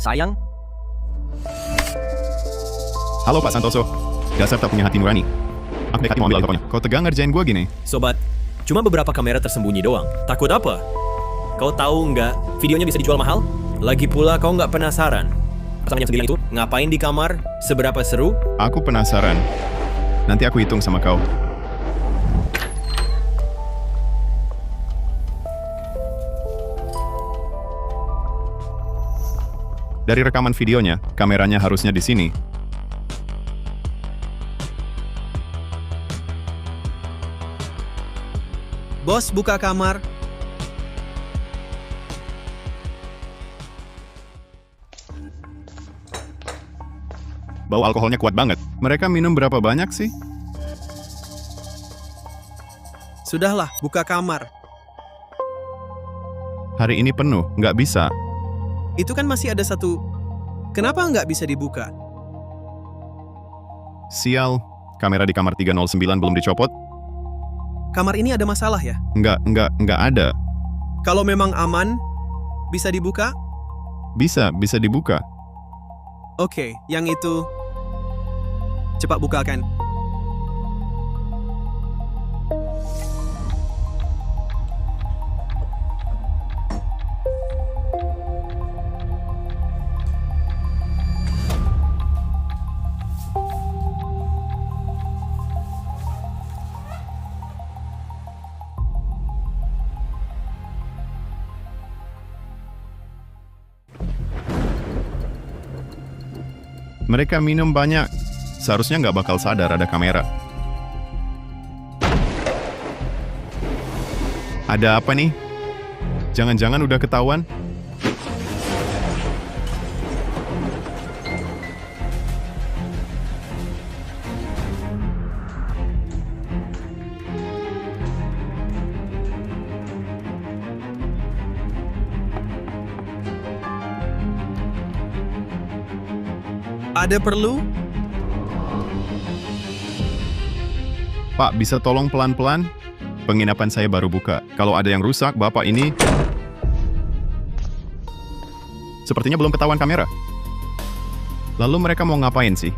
Sayang, Halo Pak Santoso, dasar tak punya hati nurani. Aku dekati mau ambil alkoholnya. Kau tegang ngerjain gua gini? sobat, cuma beberapa kamera tersembunyi doang. Takut apa? Kau tahu nggak, videonya bisa dijual mahal? Lagi pula kau nggak penasaran? Pasangan yang sendirian itu ngapain di kamar? Seberapa seru? Aku penasaran. Nanti aku hitung sama kau. Dari rekaman videonya, kameranya harusnya di sini. Bos, buka kamar. Bau alkoholnya kuat banget. Mereka minum berapa banyak sih? Sudahlah, buka kamar. Hari ini penuh, nggak bisa. Itu kan masih ada satu. Kenapa nggak bisa dibuka? Sial, kamera di kamar 309 belum dicopot? Kamar ini ada masalah ya? Nggak ada. Kalau memang aman, bisa dibuka? Bisa dibuka. Oke, yang itu. Cepat bukakan. Mereka minum banyak. Seharusnya nggak bakal sadar ada kamera. Ada apa nih? Jangan-jangan udah ketahuan? Ada perlu? Pak, bisa tolong pelan-pelan? Penginapan saya baru buka. Kalau ada yang rusak, Bapak ini... Sepertinya belum ketahuan kamera. Lalu mereka mau ngapain sih?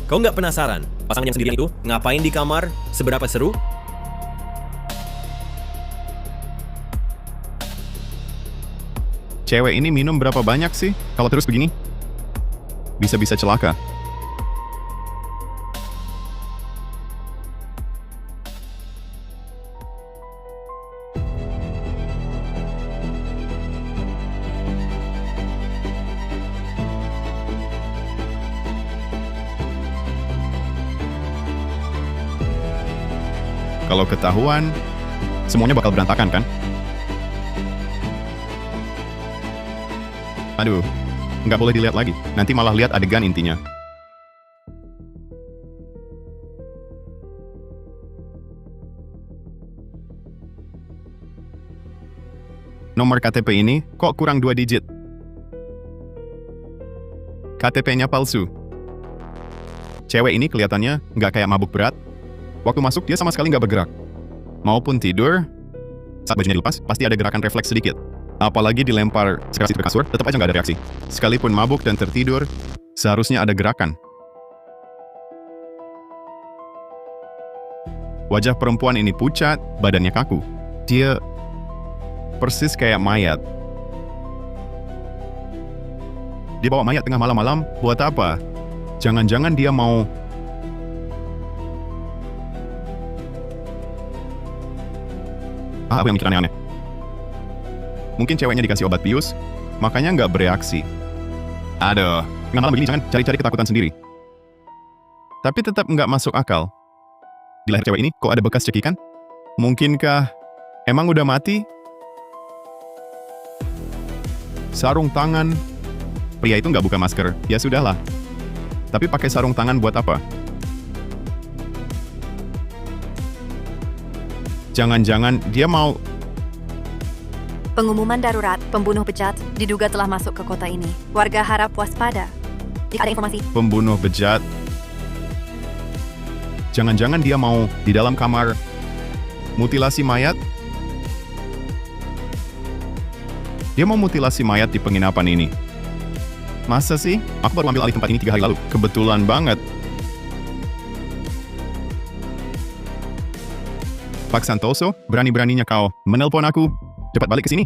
Kau nggak penasaran? Pasangan yang sendirian itu ngapain di kamar? Seberapa seru? Cewek ini minum berapa banyak sih? Kalau terus begini? Bisa-bisa celaka. Kalau ketahuan, semuanya bakal berantakan kan? Aduh, nggak boleh dilihat lagi. Nanti malah lihat adegan intinya. Nomor KTP ini kok kurang 2 digit? KTP-nya palsu. Cewek ini kelihatannya nggak kayak mabuk berat. Waktu masuk dia sama sekali nggak bergerak. Maupun tidur, saat bajunya dilepas, pasti ada gerakan refleks sedikit. Apalagi dilempar sekeras itu ke kasur, tetap aja nggak ada reaksi. Sekalipun mabuk dan tertidur, seharusnya ada gerakan. Wajah perempuan ini pucat, badannya kaku. Dia persis kayak mayat. Dia bawa mayat tengah malam-malam, buat apa? Jangan-jangan dia mau... Apa yang mikir aneh-aneh? Mungkin ceweknya dikasih obat bius, makanya nggak bereaksi. Aduh, tengah malam begini jangan cari-cari ketakutan sendiri. Tapi tetap nggak masuk akal. Di leher cewek ini kok ada bekas cekikan? Mungkinkah emang udah mati? Sarung tangan. Pria itu nggak buka masker, ya sudahlah. Tapi pakai sarung tangan buat apa? Jangan-jangan dia mau... Pengumuman darurat, pembunuh bejat diduga telah masuk ke kota ini. Warga harap waspada. Jika ada informasi, Pembunuh bejat. Jangan-jangan dia mau di dalam kamar mutilasi mayat? Dia mau mutilasi mayat di penginapan ini. Masa sih? Aku baru ambil alih tempat ini 3 hari lalu. Kebetulan banget. Pak Santoso, berani-beraninya kau menelpon aku. Cepat balik ke sini.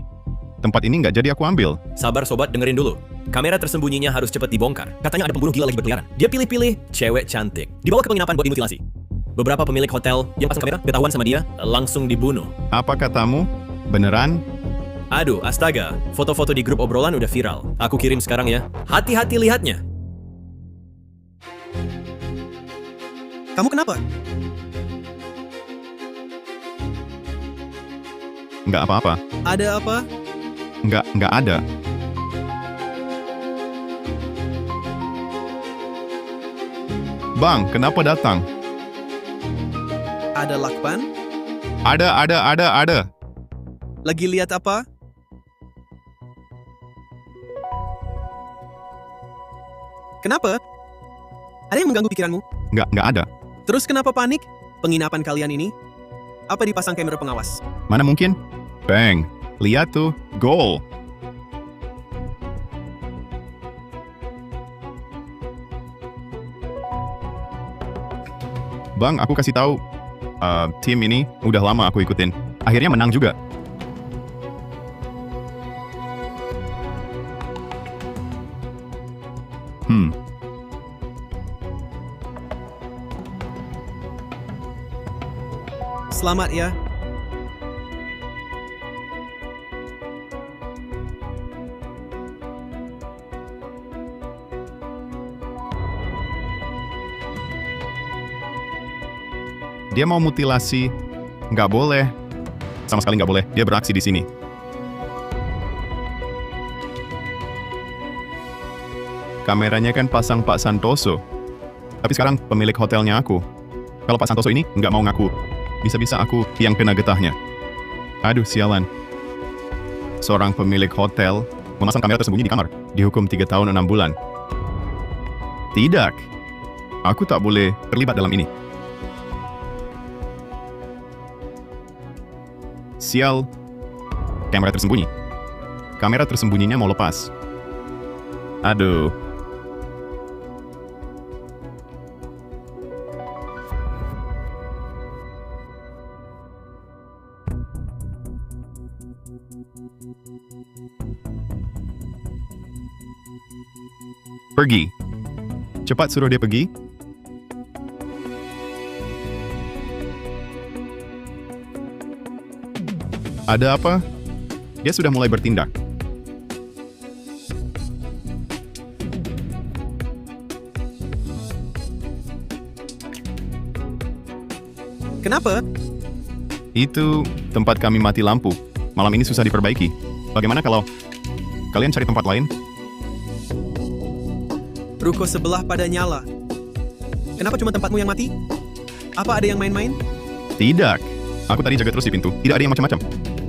Tempat ini nggak jadi aku ambil. Sabar sobat, dengerin dulu. Kamera tersembunyinya harus cepat dibongkar. Katanya ada pembunuh gila lagi berkeliaran. Dia pilih-pilih cewek cantik. Dibawa ke penginapan buat dimutilasi. Beberapa pemilik hotel yang pasang kamera ketahuan sama dia, langsung dibunuh. Apa katamu? Beneran? Aduh, astaga. Foto-foto di grup obrolan udah viral. Aku kirim sekarang ya. Hati-hati lihatnya. Kamu kenapa? Nggak apa-apa. Ada apa? Nggak ada. Bang, kenapa datang? Ada lakban? Ada. Lagi lihat apa? Kenapa? Ada yang mengganggu pikiranmu? Nggak ada. Terus kenapa panik? Penginapan kalian ini? Apa dipasang kamera pengawas? Mana mungkin? Bang, lihat tuh, gol. Bang, aku kasih tahu, tim ini udah lama aku ikutin. Akhirnya menang juga. Selamat ya. Dia mau mutilasi. Nggak boleh. Sama sekali nggak boleh. Dia beraksi di sini. Kameranya kan pasang Pak Santoso. Tapi sekarang pemilik hotelnya aku. Kalau Pak Santoso ini nggak mau ngaku, bisa-bisa aku yang kena getahnya. Aduh, sialan. Seorang pemilik hotel memasang kamera tersembunyi di kamar. Dihukum 3 tahun 6 bulan. Tidak. Aku tak boleh terlibat dalam ini. Sial. Kamera tersembunyi. Kamera tersembunyinya mau lepas. Aduh. Pergi. Cepat suruh dia pergi. Ada apa? Dia sudah mulai bertindak. Kenapa? Itu tempat kami mati lampu. Malam ini susah diperbaiki. Bagaimana kalau kalian cari tempat lain? Ruko sebelah pada nyala. Kenapa cuma tempatmu yang mati? Apa ada yang main-main? Tidak. Aku tadi jaga terus di pintu. Tidak ada yang macam-macam.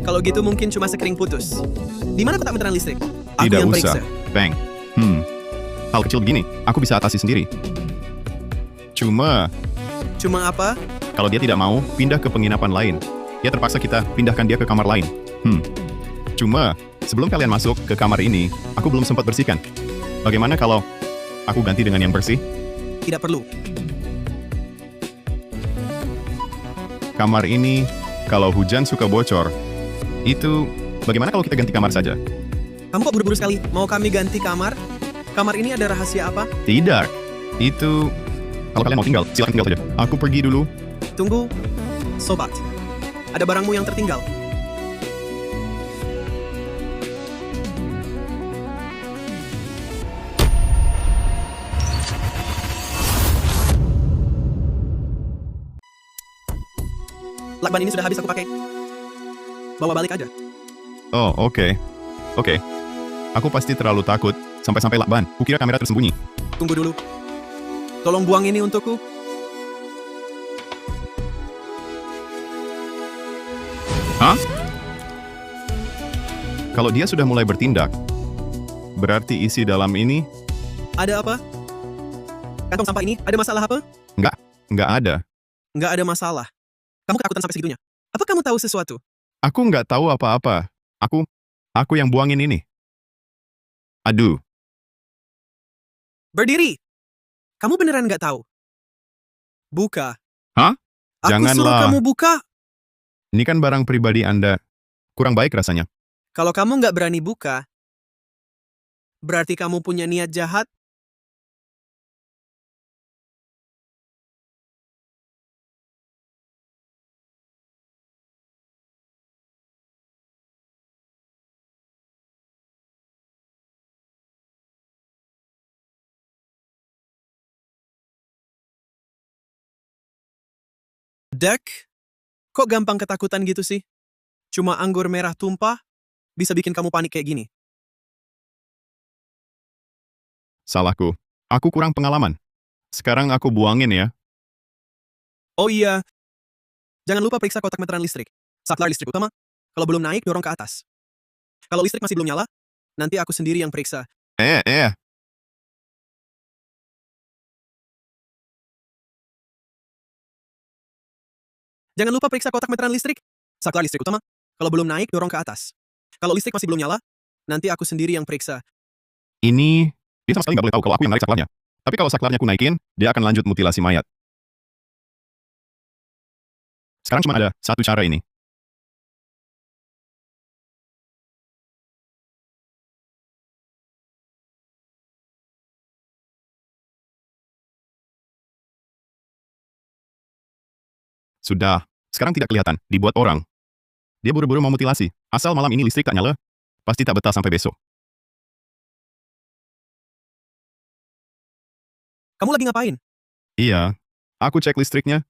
Kalau gitu mungkin cuma sekering putus. Di mana kotak meteran listrik? Aku Tidak yang usah. periksa. Bang. Hal kecil begini, aku bisa atasi sendiri. Cuma, Cuma apa? kalau dia tidak mau pindah ke penginapan lain, ya terpaksa kita pindahkan dia ke kamar lain. Cuma, sebelum kalian masuk ke kamar ini, aku belum sempat bersihkan. Bagaimana kalau aku ganti dengan yang bersih? Tidak perlu. Kamar ini, kalau hujan suka bocor. Itu, bagaimana kalau kita ganti kamar saja? Kamu kok buru-buru sekali? Mau kami ganti kamar? Kamar ini ada rahasia apa? Tidak. Itu, kalau kalian mau tinggal, silakan tinggal saja. Aku pergi dulu. Tunggu. Sobat. Ada barangmu yang tertinggal. Lakban ini sudah habis aku pakai. Bawa balik aja. Oh, oke. Oke. Aku pasti terlalu takut sampai-sampai lakban. Kukira kamera tersembunyi. Tunggu dulu. Tolong buang ini untukku. Hah? Kalau dia sudah mulai bertindak, berarti isi dalam ini Ada apa? Kantong sampah ini ada masalah apa? nggak ada. Nggak ada masalah. Kamu ketakutan sampai segitunya. Apa kamu tahu sesuatu? Aku nggak tahu apa-apa. Aku yang buangin ini. Aduh, Berdiri! Kamu beneran nggak tahu? Buka. hah? Aku suruh Janganlah. kamu buka. Ini kan barang pribadi Anda. Kurang baik rasanya. Kalau kamu nggak berani buka, berarti kamu punya niat jahat. Dek, kok gampang ketakutan gitu sih? Cuma anggur merah tumpah, bisa bikin kamu panik kayak gini. Salahku. Aku kurang pengalaman. Sekarang aku buangin ya. Oh iya, jangan lupa periksa kotak meteran listrik. Saklar listrik utama, kalau belum naik, dorong ke atas. Kalau listrik masih belum nyala, nanti aku sendiri yang periksa. Eh. Jangan lupa periksa kotak meteran listrik. Saklar listrik utama, kalau belum naik, dorong ke atas. Kalau listrik masih belum nyala, nanti aku sendiri yang periksa. Ini, dia sama sekali nggak boleh tahu kalau aku yang narik saklarnya. Tapi kalau saklarnya aku naikin, dia akan lanjut mutilasi mayat. Sekarang cuma ada satu cara ini. Sudah, sekarang tidak kelihatan, dibuat orang. Dia buru-buru mau mutilasi. Asal malam ini listrik tak nyala, pasti tak betah sampai besok. Kamu lagi ngapain? Iya, aku cek listriknya.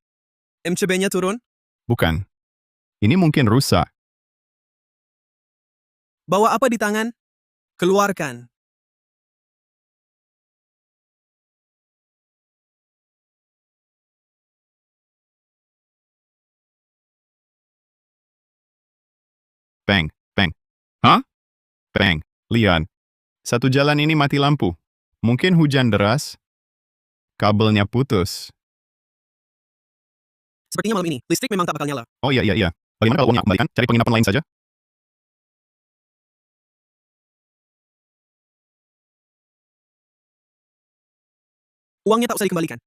MCB-nya turun? Bukan. Ini mungkin rusak. Bawa apa di tangan? Keluarkan. Peng. Hah? Peng. Lian. Satu jalan ini mati lampu. Mungkin hujan deras. Kabelnya putus. Sepertinya malam ini, listrik memang tak bakal nyala. Oh iya. Bagaimana kalau uangnya aku kembalikan? Cari penginapan lain saja? Uangnya tak usah dikembalikan.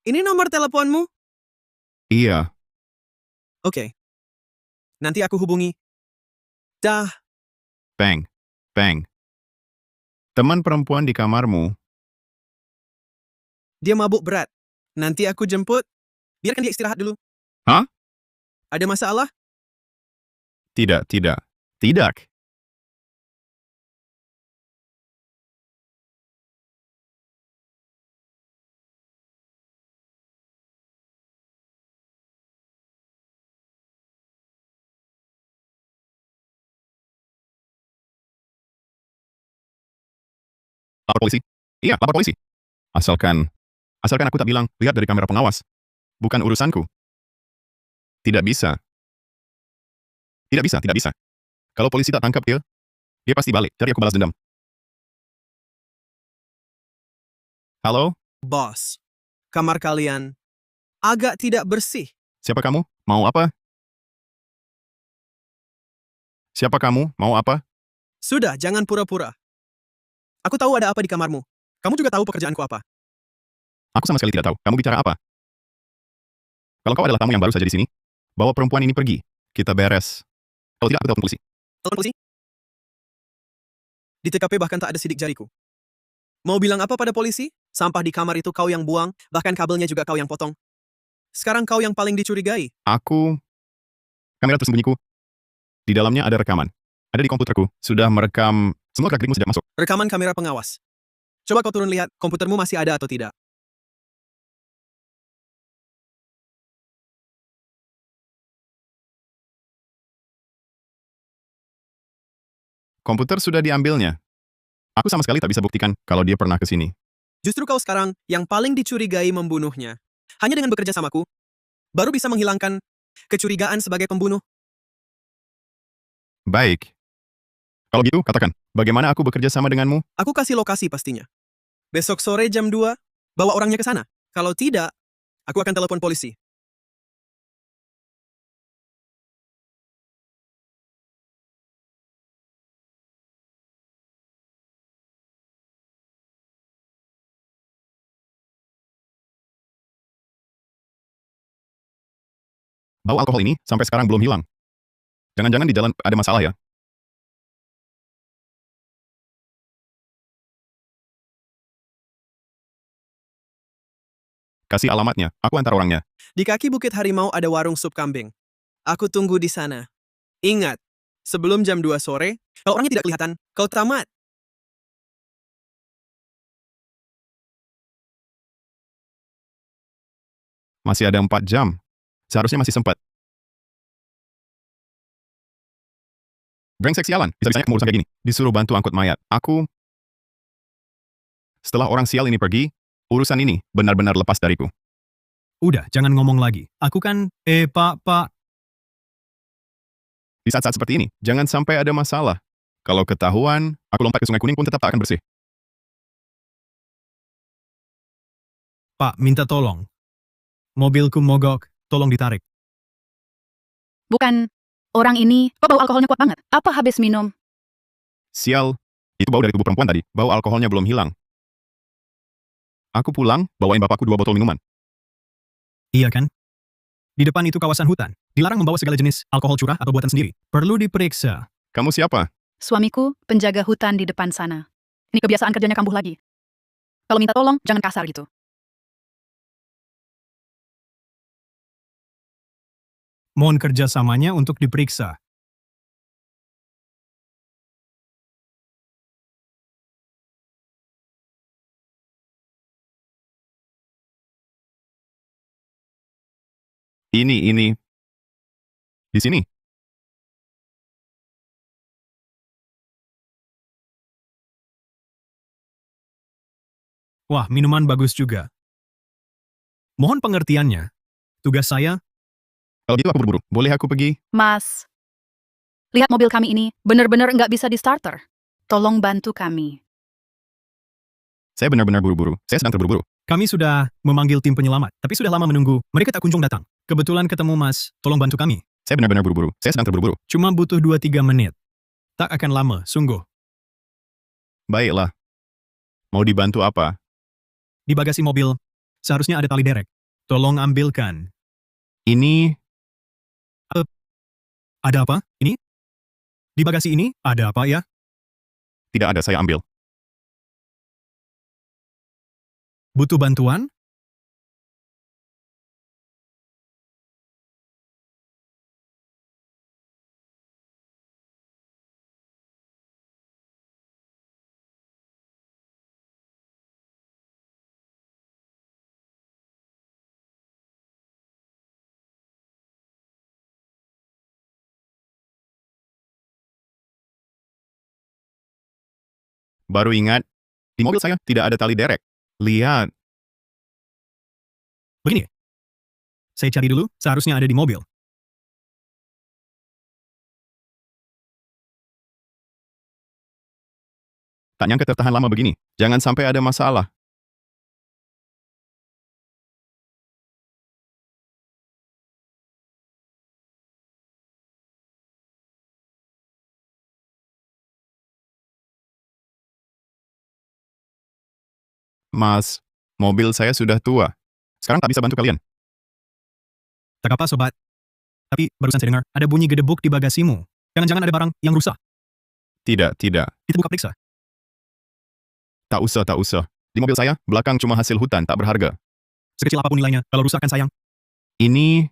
Ini nomor teleponmu? Iya. Oke. Nanti aku hubungi. Dah. Peng. Teman perempuan di kamarmu. Dia mabuk berat. Nanti aku jemput. Biarkan dia istirahat dulu. Hah? Ada masalah? Tidak. Lapor polisi? Iya, lapor polisi. Asalkan aku tak bilang, lihat dari kamera pengawas. Bukan urusanku. Tidak bisa. Kalau polisi tak tangkap dia pasti balik, cari aku balas dendam. Halo? Bos. Kamar kalian agak tidak bersih. Siapa kamu? Mau apa? Sudah, jangan pura-pura. Aku tahu ada apa di kamarmu. Kamu juga tahu pekerjaanku apa. Aku sama sekali tidak tahu. Kamu bicara apa? Kalau kau adalah tamu yang baru saja di sini, bawa perempuan ini pergi. Kita beres. Kalau tidak, aku telepon polisi. Telepon polisi? Di TKP bahkan tak ada sidik jariku. Mau bilang apa pada polisi? Sampah di kamar itu kau yang buang, bahkan kabelnya juga kau yang potong. Sekarang kau yang paling dicurigai. Kamera tersembunyiku. Di dalamnya ada rekaman. Ada di komputerku. Sudah merekam semua gerak-gerikmu sejak masuk. Rekaman kamera pengawas. Coba kau turun lihat, komputermu masih ada atau tidak. Komputer sudah diambilnya. Aku sama sekali tak bisa buktikan kalau dia pernah ke sini. Justru kau sekarang yang paling dicurigai membunuhnya. Hanya dengan bekerja samaku, baru bisa menghilangkan kecurigaan sebagai pembunuh. Baik. Kalau gitu, katakan, bagaimana aku bekerja sama denganmu? Aku kasih lokasi pastinya. Besok sore jam 2, bawa orangnya ke sana. Kalau tidak, aku akan telepon polisi. Bau alkohol ini sampai sekarang belum hilang. Jangan-jangan di jalan ada masalah ya? Kasih alamatnya, aku antar orangnya. Di kaki Bukit Harimau ada warung sup kambing. Aku tunggu di sana. Ingat, sebelum jam 2 sore, kalau orangnya tidak kelihatan, kau tamat. Masih ada 4 jam. Seharusnya masih sempat. Brengsek sialan, bisa-bisanya kamu urusan kayak gini. Disuruh bantu angkut mayat. Setelah orang sial ini pergi, urusan ini benar-benar lepas dariku. Udah, jangan ngomong lagi. Aku kan, Pak. Di saat-saat seperti ini, jangan sampai ada masalah. Kalau ketahuan, aku lompat ke Sungai Kuning pun tetap tak akan bersih. Pak, minta tolong. Mobilku mogok, tolong ditarik. Bukan. Orang ini, kok bau alkoholnya kuat banget? Apa habis minum? Sial, itu bau dari tubuh perempuan tadi. Bau alkoholnya belum hilang. Aku pulang, bawain bapakku 2 botol minuman. Iya kan? Di depan itu kawasan hutan. Dilarang membawa segala jenis alkohol curah atau buatan sendiri. Perlu diperiksa. Kamu siapa? Suamiku, penjaga hutan di depan sana. Ini kebiasaan kerjanya kambuh lagi. Kalau minta tolong, jangan kasar gitu. Mohon kerjasamanya untuk diperiksa. Ini. Di sini. Wah, minuman bagus juga. Mohon pengertiannya. Tugas saya, Kalau gitu aku buru-buru. Boleh aku pergi? Mas, lihat mobil kami ini, bener-bener nggak bisa di starter. Tolong bantu kami. Saya benar-benar buru-buru. Saya sedang terburu-buru. kami sudah memanggil tim penyelamat, tapi sudah lama menunggu. Mereka tak kunjung datang. Kebetulan ketemu Mas, tolong bantu kami. Saya benar-benar buru-buru. Saya sedang terburu-buru. Cuma butuh 2-3 menit. Tak akan lama, sungguh. Baiklah. Mau dibantu apa? Di bagasi mobil, seharusnya ada tali derek. Tolong ambilkan. Ini Ada apa? Ini? Di bagasi ini, ada apa ya? tidak ada, saya ambil. Butuh bantuan? Baru ingat, di mobil saya tidak ada tali derek. Lihat, Begini. Saya cari dulu, seharusnya ada di mobil. tak nyangka tertahan lama begini. Jangan sampai ada masalah. Mas, mobil saya sudah tua. Sekarang tak bisa bantu kalian. Tak apa, sobat. Tapi, barusan saya dengar, ada bunyi gedebuk di bagasimu. Jangan-jangan ada barang yang rusak. Tidak. Kita buka periksa. Tak usah. Di mobil saya, belakang cuma hasil hutan, tak berharga. Sekecil apapun nilainya, kalau rusak kan sayang. Ini,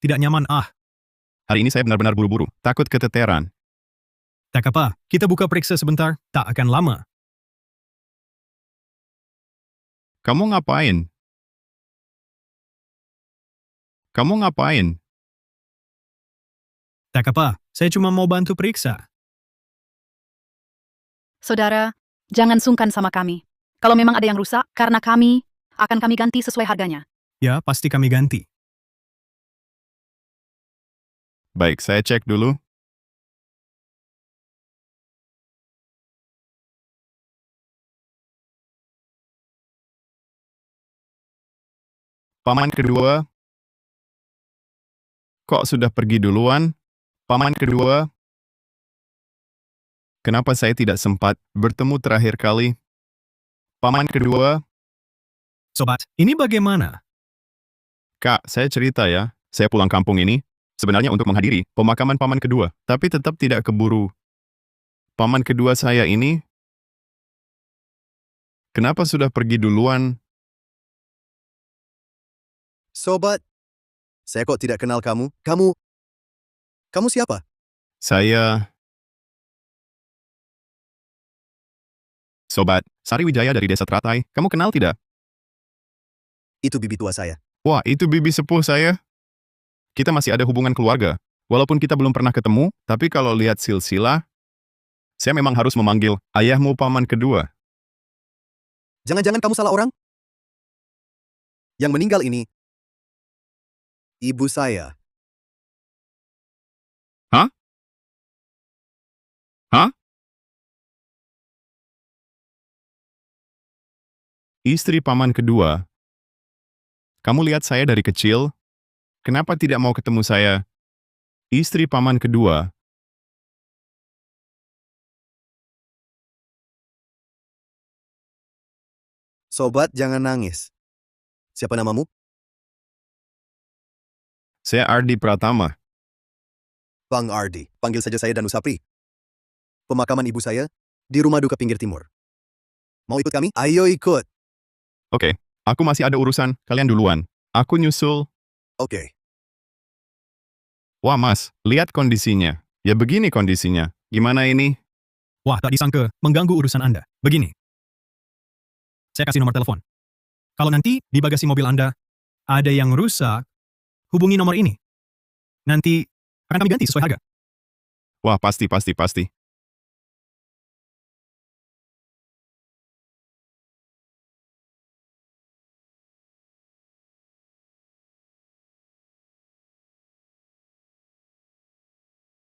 Tidak nyaman, hari ini saya benar-benar buru-buru. Takut keteteran. Tak apa, kita buka periksa sebentar, tak akan lama. Kamu ngapain? Tak apa, saya cuma mau bantu periksa. Saudara, jangan sungkan sama kami. Kalau memang ada yang rusak, karena kami, akan kami ganti sesuai harganya. Ya, pasti kami ganti. Baik, saya cek dulu. Paman kedua, kok sudah pergi duluan? Paman kedua, kenapa saya tidak sempat bertemu terakhir kali? Paman kedua, Sobat, ini bagaimana? Kak, saya cerita ya. Saya pulang kampung ini sebenarnya untuk menghadiri pemakaman paman kedua, tapi tetap tidak keburu. Paman kedua saya ini kenapa sudah pergi duluan? Sobat, saya kok tidak kenal kamu. Kamu siapa? Saya Sobat, Sari Wijaya dari Desa Teratai. Kamu kenal tidak? Itu bibi tua saya. Wah, itu bibi sepuh saya. Kita masih ada hubungan keluarga. Walaupun kita belum pernah ketemu, tapi kalau lihat silsilah, saya memang harus memanggil ayahmu paman kedua. Jangan-jangan kamu salah orang? Yang meninggal ini, ibu saya. Hah? Hah? Istri paman kedua. Kamu lihat saya dari kecil, kenapa tidak mau ketemu saya? Istri paman kedua. Sobat, jangan nangis. Siapa namamu? Saya Ardi Pratama. Bang Ardi. Panggil saja saya Danu Sapri. Pemakaman ibu saya di rumah duka pinggir timur. Mau ikut kami? Ayo ikut. Oke, aku masih ada urusan, kalian duluan. Aku nyusul. Oke. Wah mas, lihat kondisinya. Ya begini kondisinya. Gimana ini? Wah, tak disangka mengganggu urusan Anda. Begini. Saya kasih nomor telepon. Kalau nanti di bagasi mobil Anda ada yang rusak, hubungi nomor ini. Nanti akan kami ganti sesuai harga. Wah, pasti.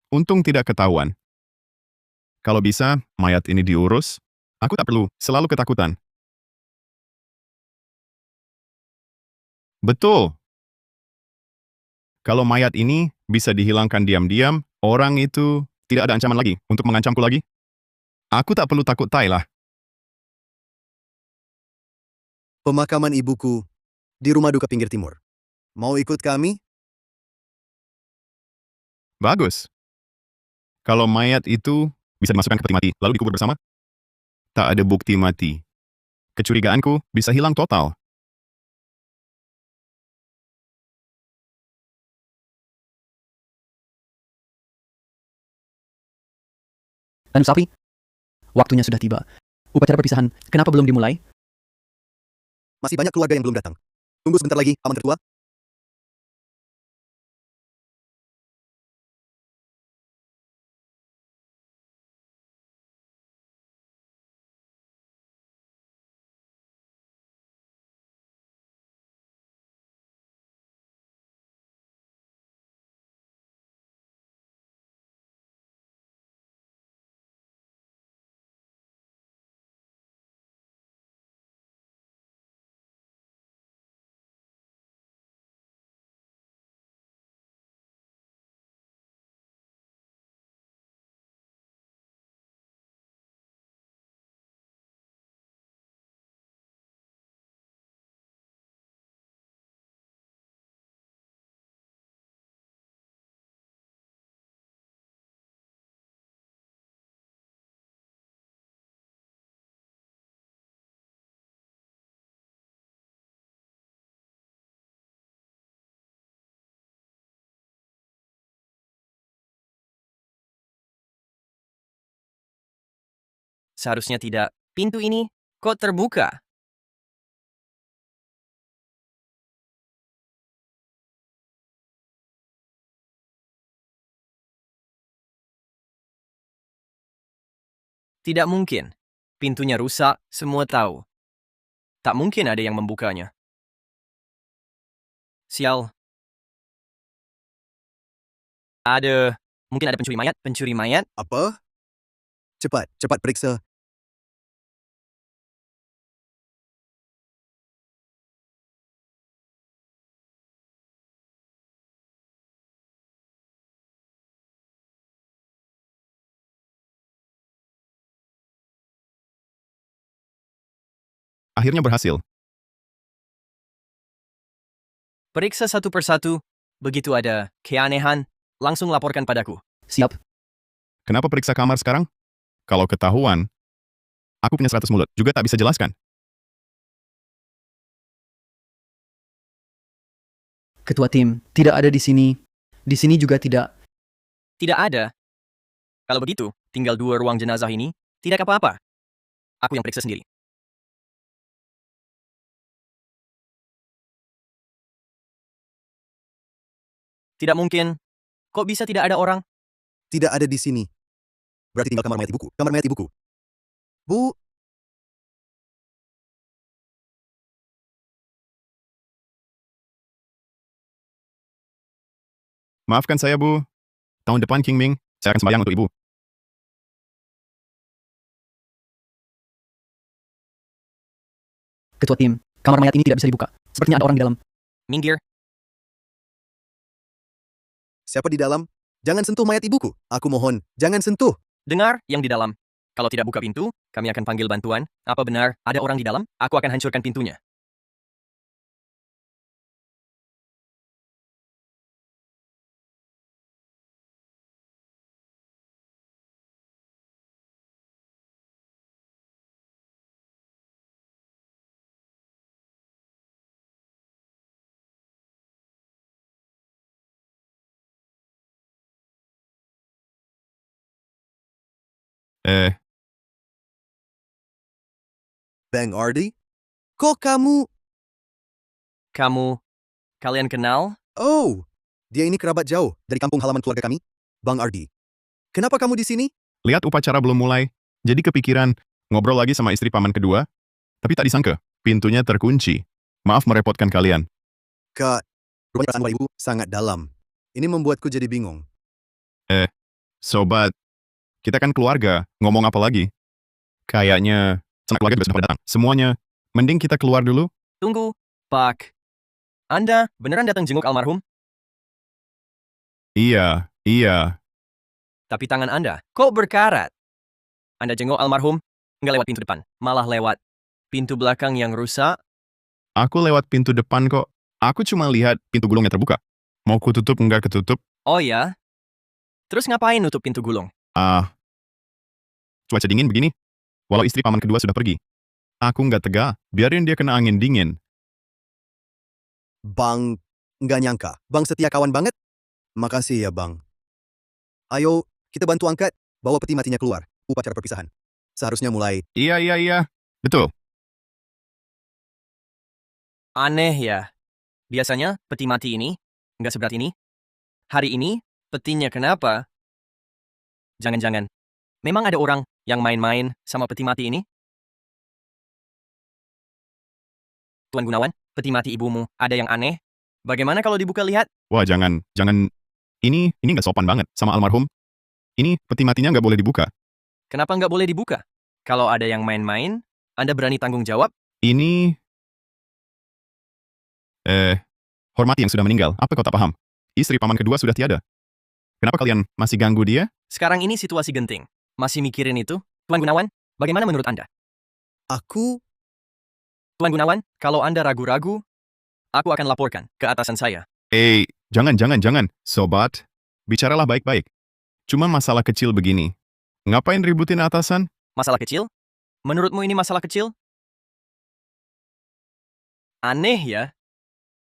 Untung tidak ketahuan. Kalau bisa, mayat ini diurus, aku tak perlu selalu ketakutan. Betul. Kalau mayat ini bisa dihilangkan diam-diam, orang itu tidak ada ancaman lagi untuk mengancamku lagi. Aku tak perlu takut tai lah. Pemakaman ibuku di rumah duka pinggir timur. Mau ikut kami? Bagus. Kalau mayat itu bisa dimasukkan ke peti mati, lalu dikubur bersama, tak ada bukti mati. Kecurigaanku bisa hilang total. Dan Sapi, waktunya sudah tiba. Upacara perpisahan, kenapa belum dimulai? Masih banyak keluarga yang belum datang. Tunggu sebentar lagi, paman tertua. Seharusnya tidak. Pintu ini kok terbuka? Tidak mungkin. Pintunya rusak, semua tahu. Tak mungkin ada yang membukanya. Sial. Mungkin ada pencuri mayat. Pencuri mayat? Apa? Cepat periksa. Akhirnya berhasil. Periksa satu persatu. Begitu ada keanehan, langsung laporkan padaku. Siap. Kenapa periksa kamar sekarang? Kalau ketahuan, aku punya 100 mulut, juga tak bisa jelaskan. Ketua tim, tidak ada di sini. Di sini juga tidak. Tidak ada. Kalau begitu, tinggal 2 ruang jenazah ini, tidak apa-apa. Aku yang periksa sendiri. Tidak mungkin. Kok bisa tidak ada orang? Tidak ada di sini. Berarti tinggal kamar mayat ibuku. Kamar mayat ibuku. Bu, Maafkan saya, Bu. Tahun depan, King Ming, saya akan sembahyang untuk Ibu. Ketua tim, kamar mayat ini tidak bisa dibuka. Sepertinya ada orang di dalam. Minggir. siapa di dalam? Jangan sentuh mayat ibuku. Aku mohon, jangan sentuh. Dengar yang di dalam. Kalau tidak buka pintu, kami akan panggil bantuan. Apa benar ada orang di dalam? Aku akan hancurkan pintunya. Bang Ardi? Kok kamu... Kalian kenal? Oh, dia ini kerabat jauh dari kampung halaman keluarga kami. Bang Ardi. Kenapa kamu di sini? Lihat upacara belum mulai, jadi kepikiran ngobrol lagi sama istri paman kedua, tapi tak disangka, pintunya terkunci. Maaf merepotkan kalian. Kak, rupanya perasaan ibu sangat dalam. Ini membuatku jadi bingung. Sobat, kita kan keluarga, ngomong apa lagi? Kayaknya sanak keluarga juga sudah pada datang. Semuanya, mending kita keluar dulu. Tunggu, Pak. Anda beneran datang jenguk almarhum? Iya. Tapi tangan Anda kok berkarat? Anda jenguk almarhum, nggak lewat pintu depan, malah lewat pintu belakang yang rusak. Aku lewat pintu depan kok. Aku cuma lihat pintu gulungnya terbuka. Mau kututup nggak ketutup? Oh ya? Terus ngapain nutup pintu gulung? Cuaca dingin begini. Walau istri paman kedua sudah pergi. Aku nggak tega, biarin dia kena angin dingin. Bang, nggak nyangka. Bang setia kawan banget. Makasih ya, Bang. Ayo, kita bantu angkat. Bawa peti matinya keluar. Upacara perpisahan. Seharusnya mulai. Iya. Betul. Aneh ya. Biasanya peti mati ini nggak seberat ini. Hari ini petinya kenapa? Jangan-jangan memang ada orang yang main-main sama peti mati ini? Tuan Gunawan, peti mati ibumu ada yang aneh. Bagaimana kalau dibuka lihat? Wah, jangan. Ini nggak sopan banget sama almarhum. Ini peti matinya nggak boleh dibuka. Kenapa nggak boleh dibuka? Kalau ada yang main-main, Anda berani tanggung jawab? Ini... hormati yang sudah meninggal. Apa kau tak paham? Istri paman kedua sudah tiada. Kenapa kalian masih ganggu dia? Sekarang ini situasi genting. Masih mikirin itu? Tuan Gunawan, bagaimana menurut Anda? Aku... Tuan Gunawan, kalau Anda ragu-ragu, aku akan laporkan ke atasan saya. Jangan. Sobat, bicaralah baik-baik. Cuma masalah kecil begini. Ngapain ributin atasan? Masalah kecil? Menurutmu ini masalah kecil? Aneh ya.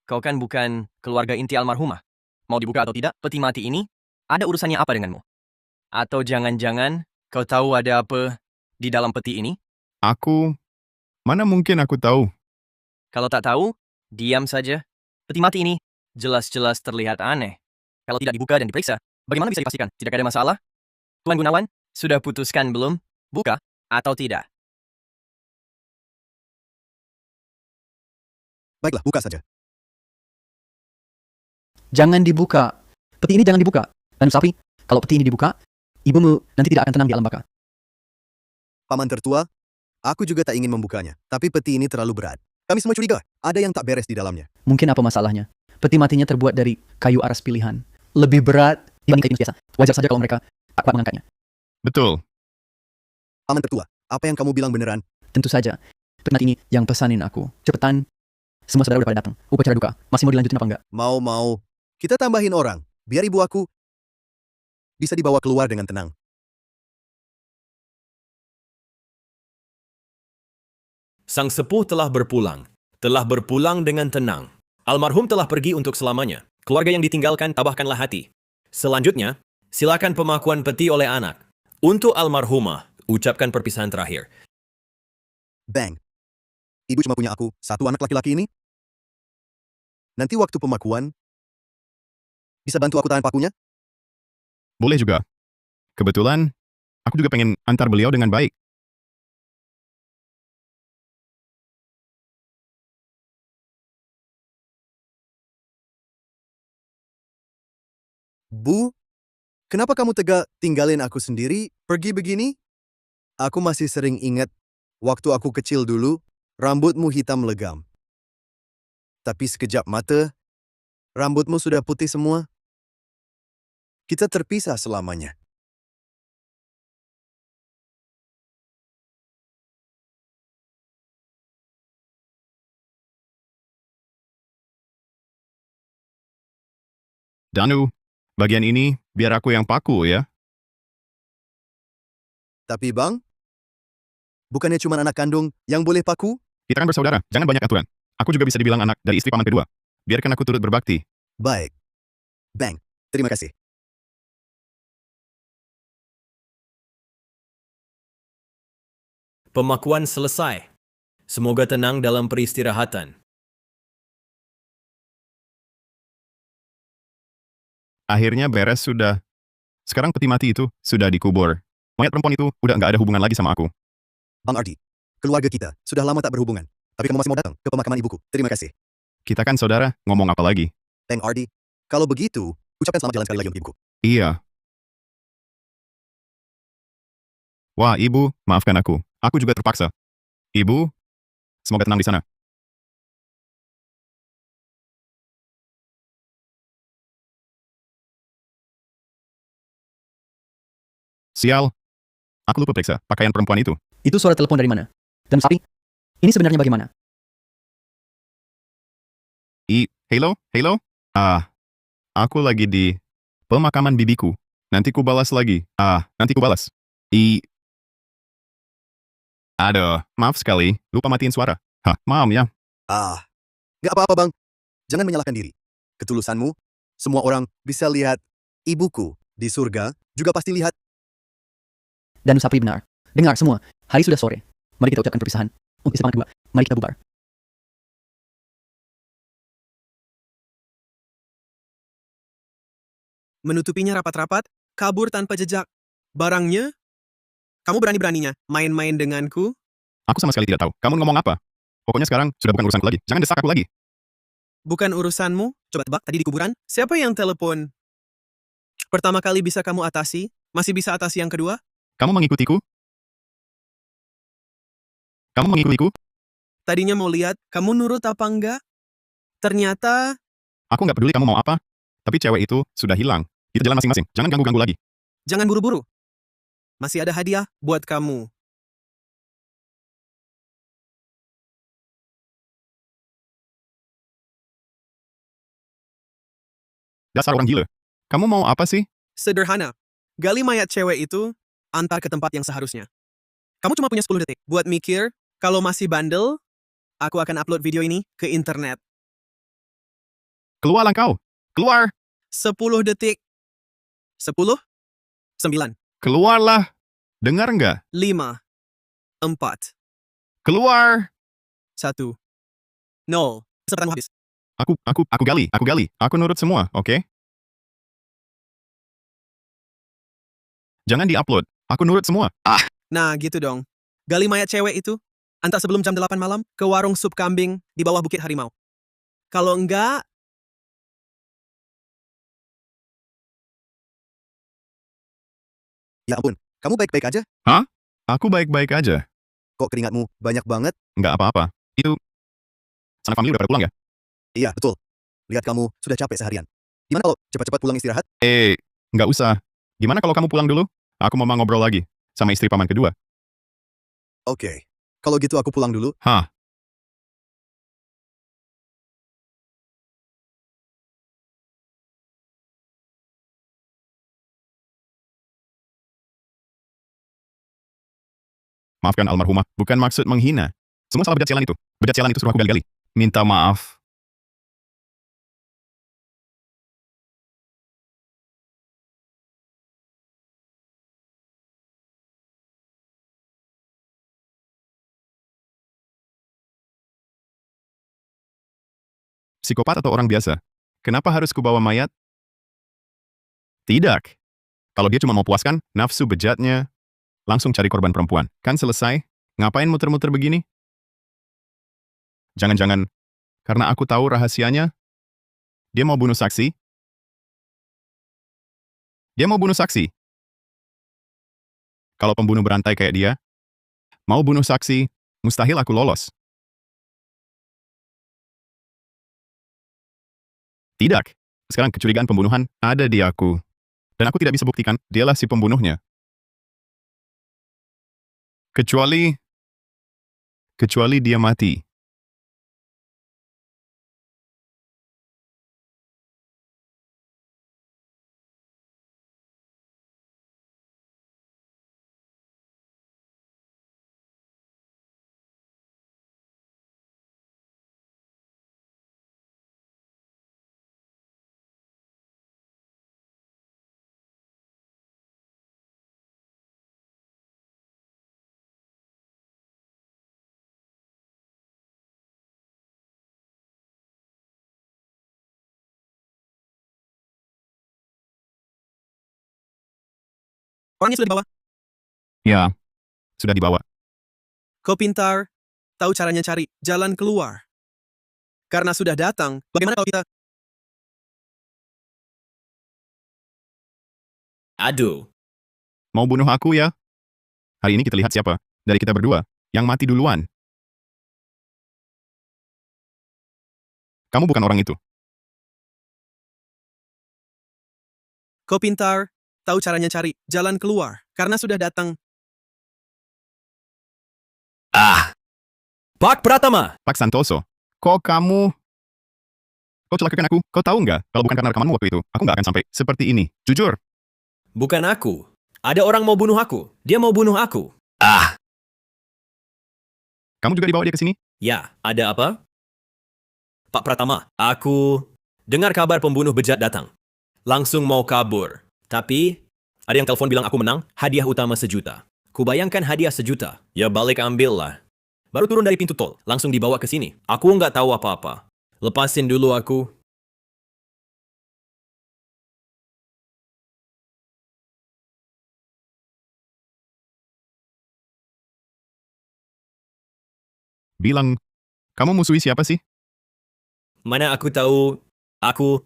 Kau kan bukan keluarga inti almarhumah. Mau dibuka atau tidak, peti mati ini ada urusannya apa denganmu? Atau jangan-jangan kau tahu ada apa di dalam peti ini? Mana mungkin aku tahu? Kalau tak tahu, diam saja. Peti mati ini jelas-jelas terlihat aneh. Kalau tidak dibuka dan diperiksa, bagaimana bisa dipastikan tidak ada masalah? Tuan Gunawan, sudah putuskan belum? Buka atau tidak? Baiklah, buka saja. Jangan dibuka. Peti ini jangan dibuka. Dan sapi, kalau peti ini dibuka, ibumu nanti tidak akan tenang di alam baka. Paman tertua, aku juga tak ingin membukanya. Tapi peti ini terlalu berat. Kami semua curiga, ada yang tak beres di dalamnya. Mungkin apa masalahnya? Peti matinya terbuat dari kayu aras pilihan. Lebih berat dibanding kayu biasa. Wajar saja kalau mereka kuat mengangkatnya. Betul. Paman tertua, apa yang kamu bilang beneran? Tentu saja. Peti mati ini yang pesanin aku. Cepetan. Semua saudara udah pada datang. Upacara duka. Masih mau dilanjutin apa enggak? Mau. Kita tambahin orang. Biar ibu aku bisa dibawa keluar dengan tenang. Sang sepuh telah berpulang. Telah berpulang dengan tenang. Almarhum telah pergi untuk selamanya. Keluarga yang ditinggalkan, tabahkanlah hati. Selanjutnya, silakan pemakuan peti oleh anak. Untuk almarhumah, ucapkan perpisahan terakhir. Bang. Ibu cuma punya aku, satu anak laki-laki ini. Nanti waktu pemakuan, bisa bantu aku tahan pakunya? Boleh juga. Kebetulan, aku juga pengen antar beliau dengan baik. Bu, kenapa kamu tega tinggalin aku sendiri, pergi begini? Aku masih sering ingat, waktu aku kecil dulu, rambutmu hitam legam. Tapi sekejap mata, rambutmu sudah putih semua. Kita terpisah selamanya. Danu, bagian ini biar aku yang paku ya. Tapi bang, bukannya cuma anak kandung yang boleh paku? Kita kan bersaudara, jangan banyak aturan. Aku juga bisa dibilang anak dari istri paman kedua. Biarkan aku turut berbakti. Baik. Bang, terima kasih. Pemakuan selesai. Semoga tenang dalam peristirahatan. Akhirnya beres sudah. Sekarang peti mati itu sudah dikubur. Mayat perempuan itu udah nggak ada hubungan lagi sama aku. Bang Ardi, keluarga kita sudah lama tak berhubungan. Tapi kamu masih mau datang ke pemakaman ibuku. Terima kasih. Kita kan saudara, ngomong apa lagi? Bang Ardi, kalau begitu, ucapkan selamat jalan sekali lagi untuk ibuku. Iya. Wah, ibu, maafkan aku. Aku juga terpaksa. Ibu, semoga tenang di sana. Sial. Aku lupa periksa pakaian perempuan itu. Itu suara telepon dari mana? Dan sapi? Ini sebenarnya bagaimana? Halo? Aku lagi di pemakaman bibiku. Nanti ku balas lagi. Nanti ku balas. Aduh, maaf sekali, lupa matiin suara. Maaf ya. Nggak apa-apa bang. Jangan menyalahkan diri. Ketulusanmu, semua orang bisa lihat. Ibuku di surga juga pasti lihat. Dan sapi benar. Dengar semua. Hari sudah sore. Mari kita ucapkan perpisahan. Untuk istri paman kedua. Mari kita bubar. Menutupinya rapat-rapat, kabur tanpa jejak. Barangnya, kamu berani-beraninya main-main denganku? Aku sama sekali tidak tahu. Kamu ngomong apa? Pokoknya sekarang sudah bukan urusanku lagi. Jangan desak aku lagi. Bukan urusanmu? Coba tebak tadi di kuburan. Siapa yang telepon? Pertama kali bisa kamu atasi, masih bisa atasi yang kedua? Kamu mengikutiku? Kamu mengikutiku? Tadinya mau lihat, kamu nurut apa enggak? Ternyata, Aku nggak peduli kamu mau apa. Tapi cewek itu sudah hilang. Kita jalan masing-masing. Jangan ganggu-ganggu lagi. jangan buru-buru. Masih ada hadiah buat kamu. Dasar orang gila. Kamu mau apa sih? Sederhana. Gali mayat cewek itu, antar ke tempat yang seharusnya. Kamu cuma punya 10 detik buat mikir, kalau masih bandel, aku akan upload video ini ke internet. Keluarlah kau. Keluar. 10 detik. 10, 9, Keluarlah. Dengar nggak? 5, 4, Keluar. 1, 0. Kesempatanmu habis. Aku gali. Aku nurut semua, oke? Jangan di-upload. Aku nurut semua. Nah, gitu dong. Gali mayat cewek itu, antar sebelum jam 8 malam ke warung sup kambing di bawah Bukit Harimau. Kalau enggak, ya ampun, kamu baik-baik aja? Aku baik-baik aja. Kok keringatmu banyak banget? Nggak apa-apa. Itu... Sanak famili udah pada pulang ya? Iya, betul. Lihat kamu sudah capek seharian. Gimana kalau cepat-cepat pulang istirahat? Nggak usah. Gimana kalau kamu pulang dulu? Aku mau ngobrol lagi sama istri paman kedua. Oke. Kalau gitu aku pulang dulu. Maafkan almarhumah, bukan maksud menghina. Semua salah bejat sialan itu. Bejat sialan itu suruh aku gali-gali. Minta maaf. Psikopat atau orang biasa? Kenapa harus kubawa mayat? Tidak. Kalau dia cuma mau puaskan nafsu bejatnya, langsung cari korban perempuan. Kan selesai? Ngapain muter-muter begini? Jangan-jangan, karena aku tahu rahasianya, dia mau bunuh saksi? Dia mau bunuh saksi. Kalau pembunuh berantai kayak dia, mau bunuh saksi, mustahil aku lolos. Tidak. Sekarang kecurigaan pembunuhan ada di aku. Dan aku tidak bisa buktikan dialah si pembunuhnya. Kecuali dia mati. Orangnya sudah dibawa. Ya, sudah dibawa. Kau pintar, tahu caranya cari jalan keluar. Karena sudah datang, bagaimana kalau kita... Aduh, Mau bunuh aku ya? Hari ini kita lihat siapa dari kita berdua yang mati duluan. Kamu bukan orang itu. Kau pintar, tahu caranya cari jalan keluar. Karena sudah datang. Pak Pratama! Pak Santoso, kok kamu... Kau celakakan aku? Kau tahu nggak? Kalau bukan karena rekamanmu waktu itu, aku nggak akan sampai seperti ini. Jujur. Bukan aku. Ada orang mau bunuh aku. Dia mau bunuh aku. Kamu juga dibawa dia ke sini? Ya, ada apa? Pak Pratama, aku dengar kabar pembunuh bejat datang. Langsung mau kabur. Tapi, ada yang telepon bilang aku menang, hadiah utama 1 juta. Kubayangkan hadiah 1 juta. Ya balik ambil lah. Baru turun dari pintu tol, langsung dibawa ke sini. Aku nggak tahu apa-apa. Lepasin dulu aku. Bilang, kamu musuhi siapa sih? Mana aku tahu, aku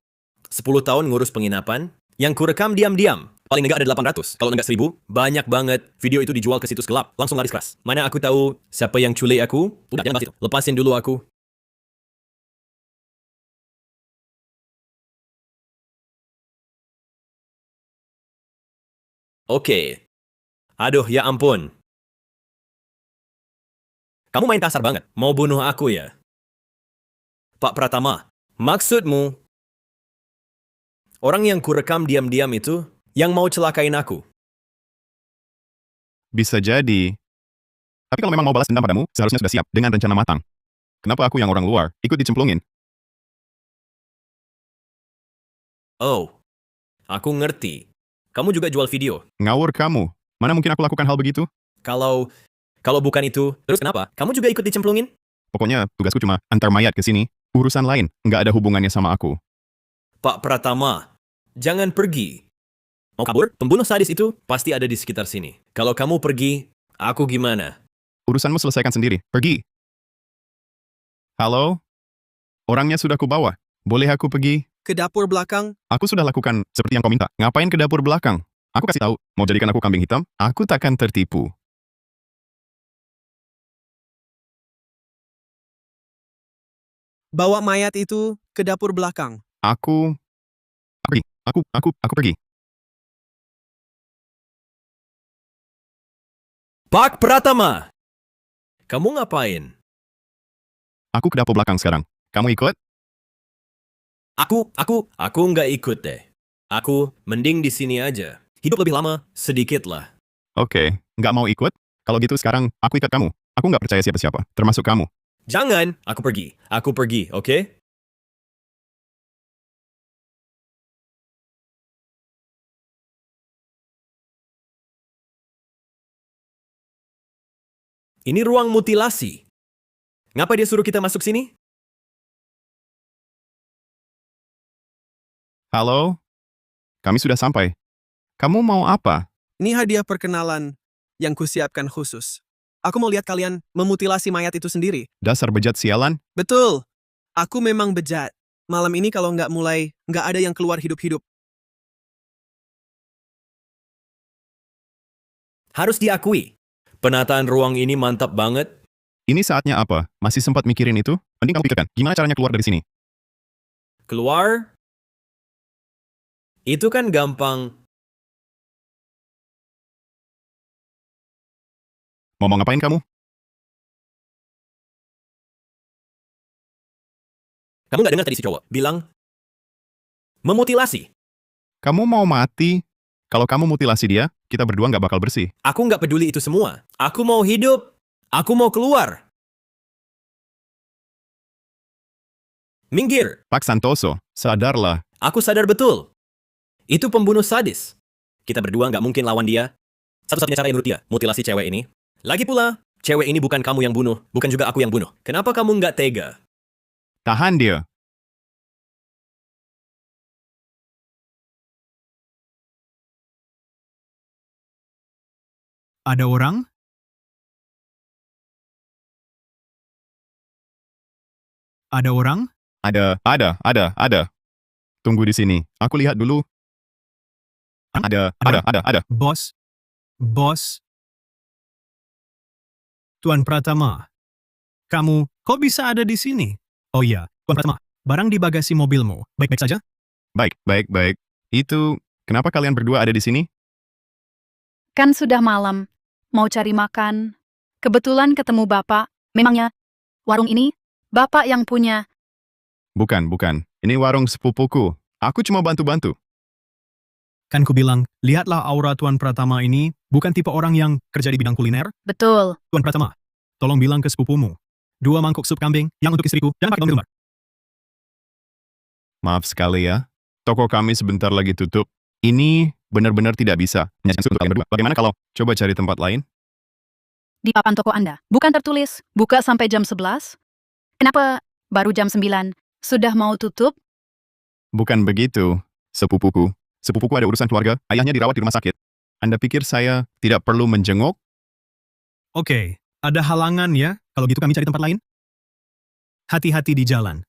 10 tahun ngurus penginapan, yang kurekam diam-diam. Paling enggak ada 800, kalau enggak 1000, banyak banget. Video itu dijual ke situs gelap, langsung laris keras. Mana aku tahu siapa yang culik aku? Udah, jangan bahas itu. Lepasin dulu aku. Oke. Aduh, ya ampun. Kamu main kasar banget. Mau bunuh aku ya? Pak Pratama, maksudmu orang yang kurekam diam-diam itu yang mau celakain aku? Bisa jadi. Tapi kalau memang mau balas dendam padamu, seharusnya sudah siap dengan rencana matang. Kenapa aku yang orang luar ikut dicemplungin? Oh, aku ngerti. Kamu juga jual video. Ngawur kamu. Mana mungkin aku lakukan hal begitu? Kalau bukan itu, terus kenapa? Kamu juga ikut dicemplungin? Pokoknya tugasku cuma antar mayat ke sini. Urusan lain, nggak ada hubungannya sama aku. Pak Pratama, jangan pergi. Mau kabur? Pembunuh sadis itu pasti ada di sekitar sini. Kalau kamu pergi, aku gimana? Urusanmu selesaikan sendiri. Pergi. Halo? Orangnya sudah kubawa. Boleh aku pergi? Ke dapur belakang, Aku sudah lakukan seperti yang kau minta. Ngapain ke dapur belakang? Aku kasih tahu, mau jadikan aku kambing hitam? Aku takkan tertipu. bawa mayat itu ke dapur belakang. Aku pergi. Aku pergi. Pak Pratama! Kamu ngapain? Aku ke dapur belakang sekarang. Kamu ikut? Aku nggak ikut deh. Aku mending di sini aja. Hidup lebih lama, sedikit lah. Oke, nggak mau ikut? Kalau gitu sekarang, aku ikat kamu. Aku nggak percaya siapa-siapa, termasuk kamu. Jangan, aku pergi. Aku pergi, oke? Ini ruang mutilasi. Ngapa dia suruh kita masuk sini? Halo? Kami sudah sampai. Kamu mau apa? Ini hadiah perkenalan yang kusiapkan khusus. Aku mau lihat kalian memutilasi mayat itu sendiri. Dasar bejat sialan? Betul. Aku memang bejat. Malam ini kalau nggak mulai, nggak ada yang keluar hidup-hidup. Harus diakui. Penataan ruang ini mantap banget. Ini saatnya apa? Masih sempat mikirin itu? Mending kamu pikirkan, gimana caranya keluar dari sini? Keluar? Itu kan gampang. Mau ngapain kamu? Kamu nggak dengar tadi si cowok bilang memutilasi. Kamu mau mati? Kalau kamu mutilasi dia, kita berdua nggak bakal bersih. Aku nggak peduli itu semua. Aku mau hidup. Aku mau keluar. Minggir. Pak Santoso, sadarlah. Aku sadar betul. Itu pembunuh sadis. Kita berdua nggak mungkin lawan dia. Satu-satunya cara menurut dia, mutilasi cewek ini. Lagi pula, cewek ini bukan kamu yang bunuh, bukan juga aku yang bunuh. Kenapa kamu nggak tega? Tahan dia. Ada orang? Ada orang? Ada. Tunggu di sini. Aku lihat dulu. Ada. Bos? Tuan Pratama, kamu kok bisa ada di sini? Oh iya, Tuan Pratama, barang di bagasi mobilmu, baik-baik saja? Baik. Itu, kenapa kalian berdua ada di sini? Kan sudah malam, mau cari makan. Kebetulan ketemu Bapak, memangnya warung ini Bapak yang punya. Bukan. Ini warung sepupuku. Aku cuma bantu-bantu. Kan ku bilang, lihatlah aura Tuan Pratama ini, bukan tipe orang yang kerja di bidang kuliner. Betul. Tuan Pratama, tolong bilang ke sepupumu, 2 mangkok sup kambing, yang untuk istriku, jangan pakai daun lumbar. Maaf sekali ya. Toko kami sebentar lagi tutup. Ini benar-benar tidak bisa. Hanya untuk kalian berdua. Bagaimana kalau coba cari tempat lain? Di papan toko Anda, bukan tertulis, buka sampai jam 11? Kenapa baru jam 9? Sudah mau tutup? Bukan begitu, sepupuku. Sepupuku ada urusan keluarga, ayahnya dirawat di rumah sakit. Anda pikir saya tidak perlu menjenguk? Oke, ada halangan ya, kalau gitu kami cari tempat lain. Hati-hati di jalan.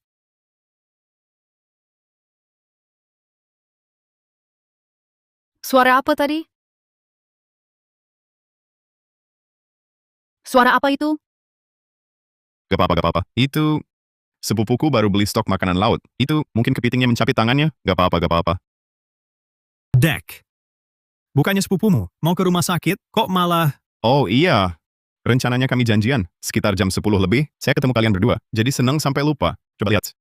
Suara apa tadi? Suara apa itu? Gak apa-apa. Itu, sepupuku baru beli stok makanan laut. Itu, mungkin kepitingnya mencapit tangannya. Gak apa-apa. Dek, bukannya sepupumu, mau ke rumah sakit, kok malah... Oh iya, rencananya kami janjian. Sekitar jam 10 lebih, saya ketemu kalian berdua. Jadi senang sampai lupa. Coba lihat.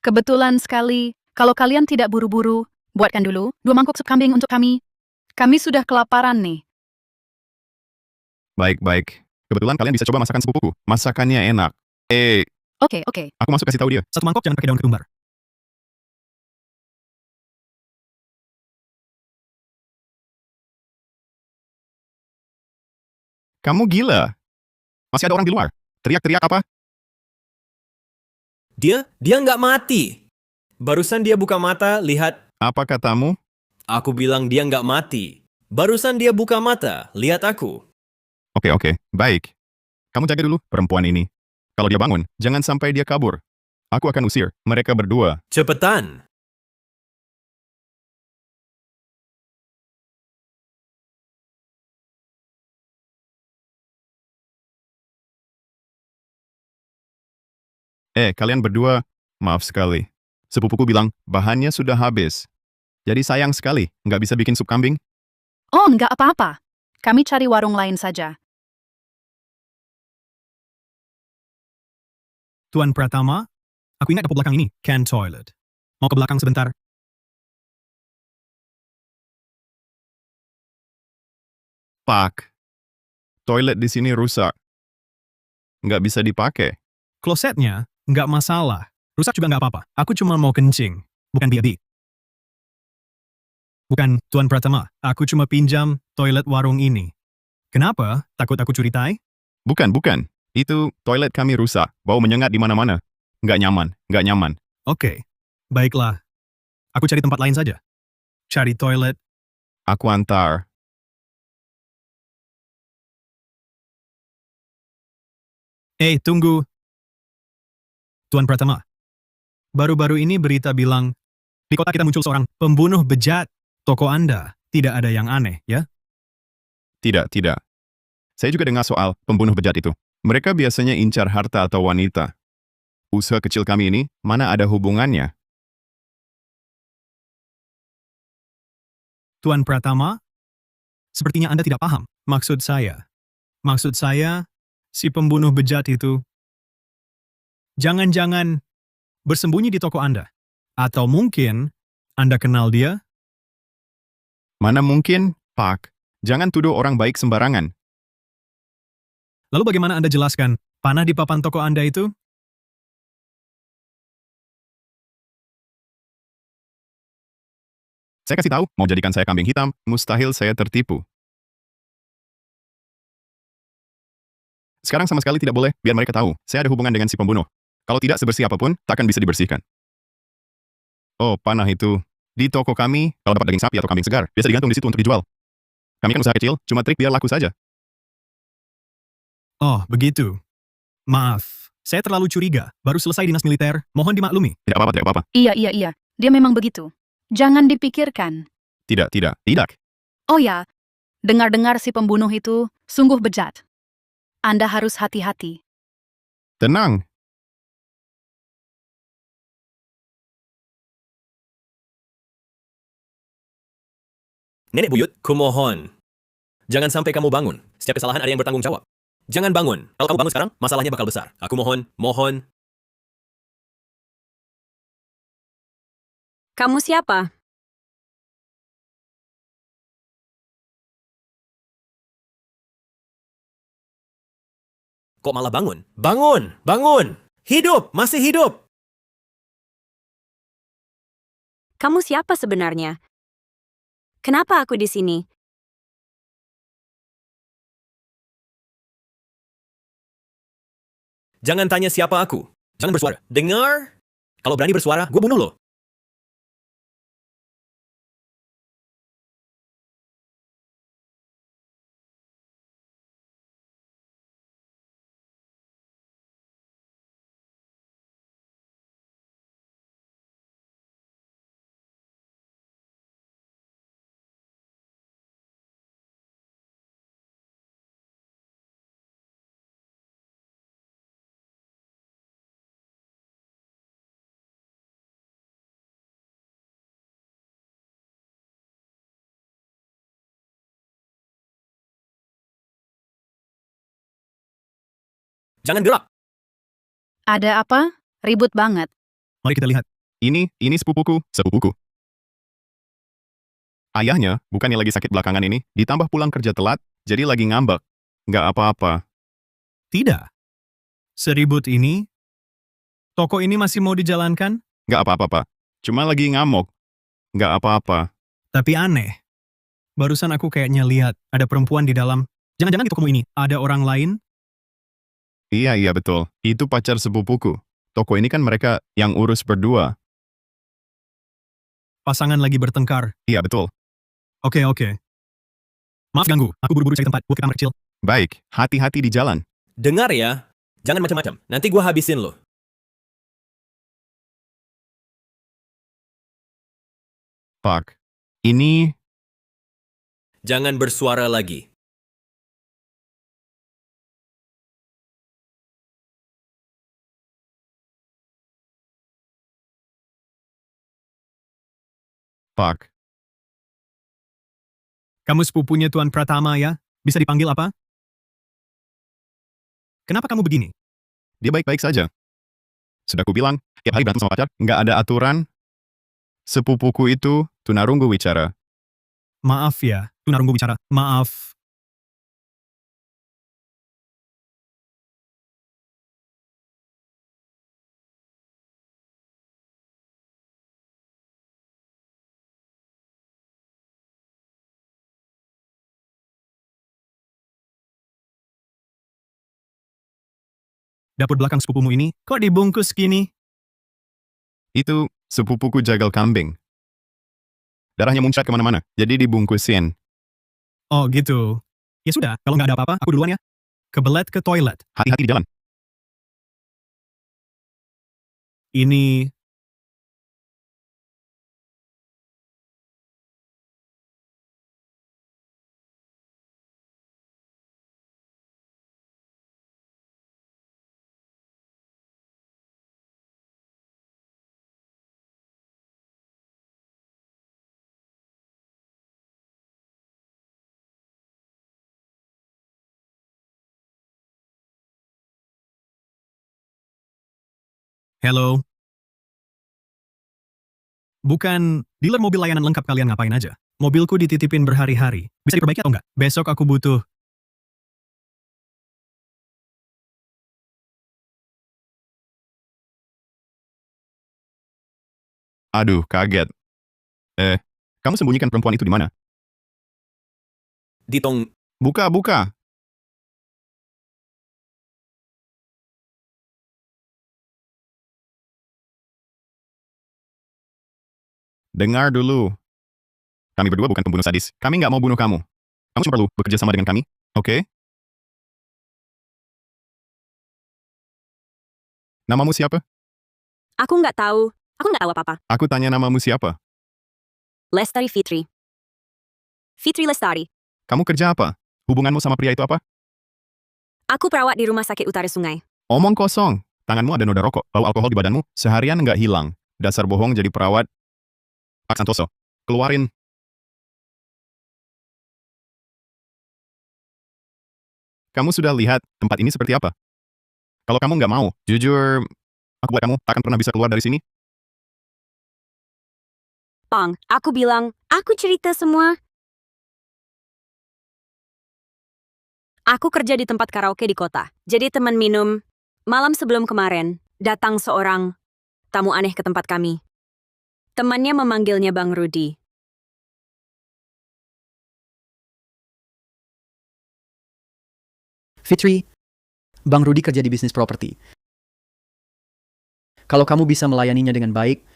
Kebetulan sekali, kalau kalian tidak buru-buru, buatkan dulu 2 mangkok sup kambing untuk kami. Kami sudah kelaparan nih. Baik. Kebetulan kalian bisa coba masakan sepupuku. Masakannya enak. Oke. Aku masuk kasih tahu dia. 1 mangkok jangan pakai daun ketumbar. Kamu gila. Masih ada orang di luar. Teriak-teriak apa? Dia nggak mati. Barusan dia buka mata, lihat. Apa katamu? Aku bilang dia nggak mati. Barusan dia buka mata, lihat aku. Oke. Baik. Kamu jaga dulu perempuan ini. Kalau dia bangun, jangan sampai dia kabur. Aku akan usir mereka berdua. Cepetan. Kalian berdua, maaf sekali. Sepupuku bilang, bahannya sudah habis. Jadi sayang sekali, nggak bisa bikin sup kambing. Oh, nggak apa-apa. Kami cari warung lain saja. Tuan Pratama, aku ingat dapur belakang ini, can toilet. Mau ke belakang sebentar? Pak, toilet di sini rusak. Nggak bisa dipakai. Klosetnya nggak masalah. Rusak juga nggak apa-apa. Aku cuma mau kencing. Bukan biadi. Bukan, Tuan Pratama. Aku cuma pinjam toilet warung ini. Kenapa? Takut aku curitai? Bukan. Itu toilet kami rusak. Bau menyengat di mana-mana. Nggak nyaman. Oke, baiklah. Aku cari tempat lain saja. Cari toilet. Aku antar. Tunggu. Tuan Pratama. Baru-baru ini berita bilang, di kota kita muncul seorang pembunuh bejat. Toko Anda tidak ada yang aneh, ya? Tidak. Saya juga dengar soal pembunuh bejat itu. Mereka biasanya incar harta atau wanita. Usaha kecil kami ini, mana ada hubungannya? Tuan Pratama, sepertinya Anda tidak paham. Maksud saya, si pembunuh bejat itu, jangan-jangan bersembunyi di toko Anda. Atau mungkin Anda kenal dia? Mana mungkin, Pak? Jangan tuduh orang baik sembarangan. Lalu bagaimana Anda jelaskan panah di papan toko Anda itu? Saya kasih tahu, mau jadikan saya kambing hitam, mustahil saya tertipu. Sekarang sama sekali tidak boleh, biar mereka tahu, saya ada hubungan dengan si pembunuh. Kalau tidak sebersih apapun, takkan bisa dibersihkan. Oh, panah itu. Di toko kami, kalau dapat daging sapi atau kambing segar, biasa digantung di situ untuk dijual. Kami kan usaha kecil, cuma trik biar laku saja. Oh, begitu. Maaf, saya terlalu curiga. Baru selesai dinas militer, mohon dimaklumi. Tidak apa-apa. Iya. Dia memang begitu. Jangan dipikirkan. Tidak. Oh ya, dengar-dengar si pembunuh itu sungguh bejat. Anda harus hati-hati. Tenang. Nenek buyut, kumohon. Jangan sampai kamu bangun. Setiap kesalahan ada yang bertanggung jawab. Jangan bangun. Kalau kamu bangun sekarang, masalahnya bakal besar. Aku mohon. Kamu siapa? Kok malah bangun? Bangun! Hidup! Masih hidup! Kamu siapa sebenarnya? Kenapa aku di sini? Jangan tanya siapa aku. Jangan bersuara. Dengar? Kalau berani bersuara, gue bunuh lo. Jangan gerak. Ada apa? Ribut banget. Mari kita lihat. Ini sepupuku. Ayahnya, bukannya lagi sakit belakangan ini, ditambah pulang kerja telat, jadi lagi ngambek. Nggak apa-apa. Tidak. Seribut ini? Toko ini masih mau dijalankan? Nggak apa-apa, Pak. Cuma lagi ngamuk. Nggak apa-apa. Tapi aneh. Barusan aku kayaknya lihat ada perempuan di dalam. Jangan-jangan di tokomu ini ada orang lain? Iya, betul. Itu pacar sepupuku. Toko ini kan mereka yang urus berdua. Pasangan lagi bertengkar. Iya, betul. Oke. Maaf ganggu, aku buru-buru cari tempat buat ke kamar kecil. Baik, hati-hati di jalan. Dengar ya. Jangan macam-macam. Nanti gue habisin lo. Pak, ini... Jangan bersuara lagi. Pak, Kamu sepupunya Tuan Pratama ya? Bisa dipanggil apa? Kenapa kamu begini? dia baik-baik saja. Sudah kubilang, tiap hari berantem sama pacar, nggak ada aturan. Sepupuku itu tunarunggu wicara. Maaf ya, tunarunggu bicara. Maaf. Dapur belakang sepupumu ini kok dibungkus gini? Itu sepupuku jagal kambing. Darahnya muncrat kemana-mana, jadi dibungkusin. Oh gitu. Ya sudah, kalau nggak ada apa-apa, aku duluan ya. Kebelet ke toilet. Hati-hati di jalan. Ini... Hello? Bukan dealer mobil layanan lengkap, kalian ngapain aja? Mobilku dititipin berhari-hari. Bisa diperbaiki atau enggak? Besok aku butuh... Aduh, kaget. Kamu sembunyikan perempuan itu di mana? Di tong... Buka, buka. Dengar dulu. Kami berdua bukan pembunuh sadis. Kami nggak mau bunuh kamu. Kamu cuma perlu bekerja sama dengan kami, oke? Namamu siapa? Aku nggak tahu. Aku nggak tahu apa-apa. Aku tanya namamu siapa. Lestari Fitri. Fitri Lestari. Kamu kerja apa? Hubunganmu sama pria itu apa? Aku perawat di rumah sakit utara sungai. Omong kosong. Tanganmu ada noda rokok, bau alkohol di badanmu, seharian nggak hilang. Dasar bohong jadi perawat. Pak Santoso, keluarin. Kamu sudah lihat tempat ini seperti apa? Kalau kamu nggak mau, jujur, aku buat kamu takkan pernah bisa keluar dari sini. Pang, aku bilang, aku cerita semua. Aku kerja di tempat karaoke di kota. Jadi teman minum. Malam sebelum kemarin, datang seorang tamu aneh ke tempat kami. Temannya memanggilnya Bang Rudi. Fitri, Bang Rudi kerja di bisnis properti. Kalau kamu bisa melayaninya dengan baik,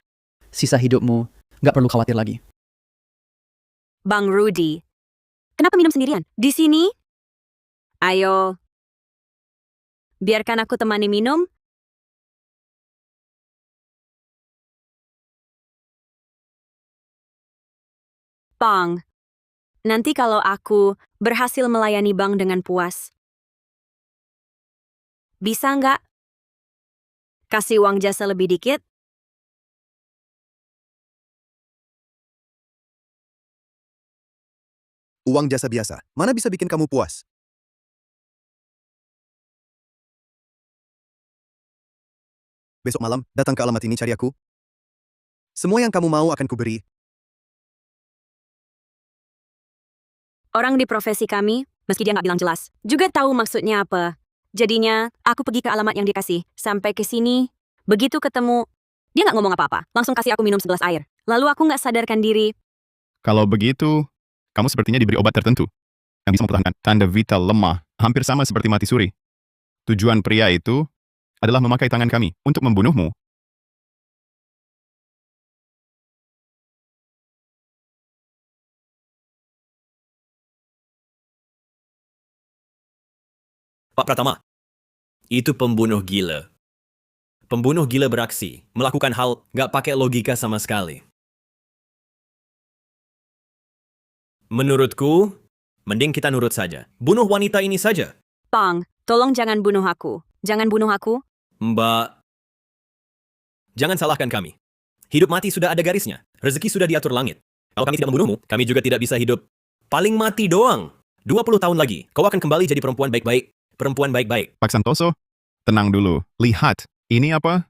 sisa hidupmu nggak perlu khawatir lagi. Bang Rudi. Kenapa minum sendirian? Di sini? Ayo. Biarkan aku temani minum. Bang. Nanti kalau aku berhasil melayani Bang dengan puas. Bisa nggak? Kasih uang jasa lebih dikit? Uang jasa biasa. Mana bisa bikin kamu puas? Besok malam, datang ke alamat ini cari aku. Semua yang kamu mau akan kuberi. Orang di profesi kami, meski dia nggak bilang jelas, juga tahu maksudnya apa. Jadinya, aku pergi ke alamat yang dikasih. Sampai ke sini, begitu ketemu, dia nggak ngomong apa-apa. Langsung kasih aku minum segelas air. Lalu aku nggak sadarkan diri. Kalau begitu, kamu sepertinya diberi obat tertentu yang bisa mempertahankan tanda vital lemah, hampir sama seperti mati suri. Tujuan pria itu adalah memakai tangan kami untuk membunuhmu. Pak Pratama, itu pembunuh gila. Pembunuh gila beraksi, melakukan hal nggak pakai logika sama sekali. Menurutku, mending kita nurut saja. Bunuh wanita ini saja. Pang, tolong jangan bunuh aku. Jangan bunuh aku. Mbak, jangan salahkan kami. Hidup mati sudah ada garisnya. Rezeki sudah diatur langit. Kalau kami tidak membunuhmu, kami juga tidak bisa hidup. Paling mati doang. 20 tahun lagi, kau akan kembali jadi perempuan baik-baik. Perempuan baik-baik. Pak Santoso, tenang dulu. Lihat, ini apa?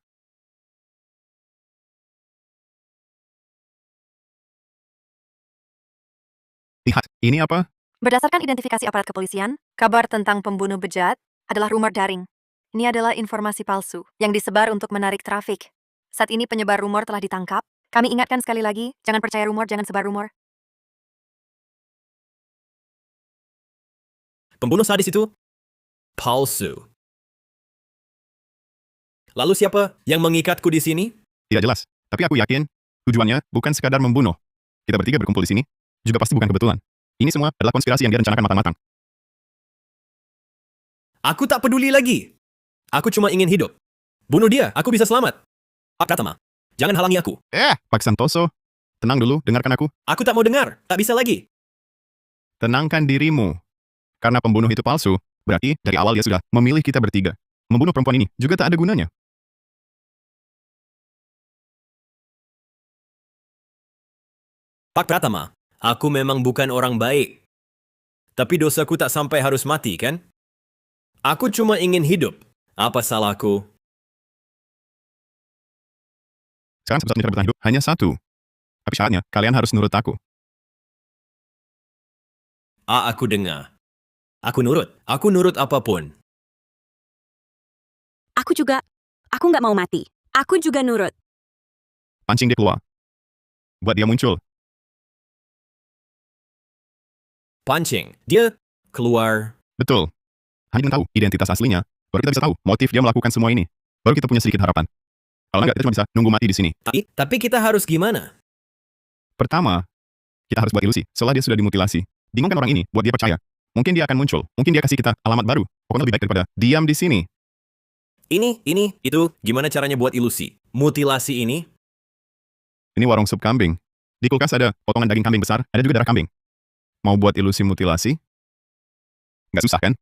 Lihat, ini apa? Berdasarkan identifikasi aparat kepolisian, kabar tentang pembunuh bejat adalah rumor daring. Ini adalah informasi palsu yang disebar untuk menarik trafik. Saat ini penyebar rumor telah ditangkap. Kami ingatkan sekali lagi, jangan percaya rumor, jangan sebar rumor. Pembunuh sadis itu palsu. Lalu siapa yang mengikatku di sini? Tidak jelas, tapi aku yakin tujuannya bukan sekadar membunuh. Kita bertiga berkumpul di sini juga pasti bukan kebetulan. Ini semua adalah konspirasi yang dia rencanakan matang-matang. Aku tak peduli lagi. Aku cuma ingin hidup. Bunuh dia, aku bisa selamat. Pak Pratama, jangan halangi aku. Pak Santoso, tenang dulu, dengarkan aku. Aku tak mau dengar, tak bisa lagi. Tenangkan dirimu. Karena pembunuh itu palsu, berarti dari awal dia sudah memilih kita bertiga. Membunuh perempuan ini juga tak ada gunanya. Pak Pratama, aku memang bukan orang baik. Tapi dosaku tak sampai harus mati, kan? Aku cuma ingin hidup. Apa salahku? Sekarang satu-satunya cara bertahan hidup hanya satu. Tapi syaratnya, kalian harus nurut aku. Aku dengar. Aku nurut. Aku nurut apapun. Aku juga. Aku nggak mau mati. Aku juga nurut. Pancing dia keluar. Buat dia muncul. Pancing. Dia keluar. Betul. Hanya dengan tahu identitas aslinya, baru kita bisa tahu motif dia melakukan semua ini. Baru kita punya sedikit harapan. Kalau enggak, kita cuma bisa nunggu mati di sini. Tapi kita harus gimana? Pertama, kita harus buat ilusi setelah dia sudah dimutilasi. Bingungkan orang ini, buat dia percaya. Mungkin dia akan muncul. Mungkin dia kasih kita alamat baru. Pokoknya lebih baik daripada diam di sini. Ini, itu. Gimana caranya buat ilusi? Mutilasi ini? Ini warung sup kambing. Di kulkas ada potongan daging kambing besar, ada juga darah kambing. Mau buat ilusi mutilasi? Nggak susah kan?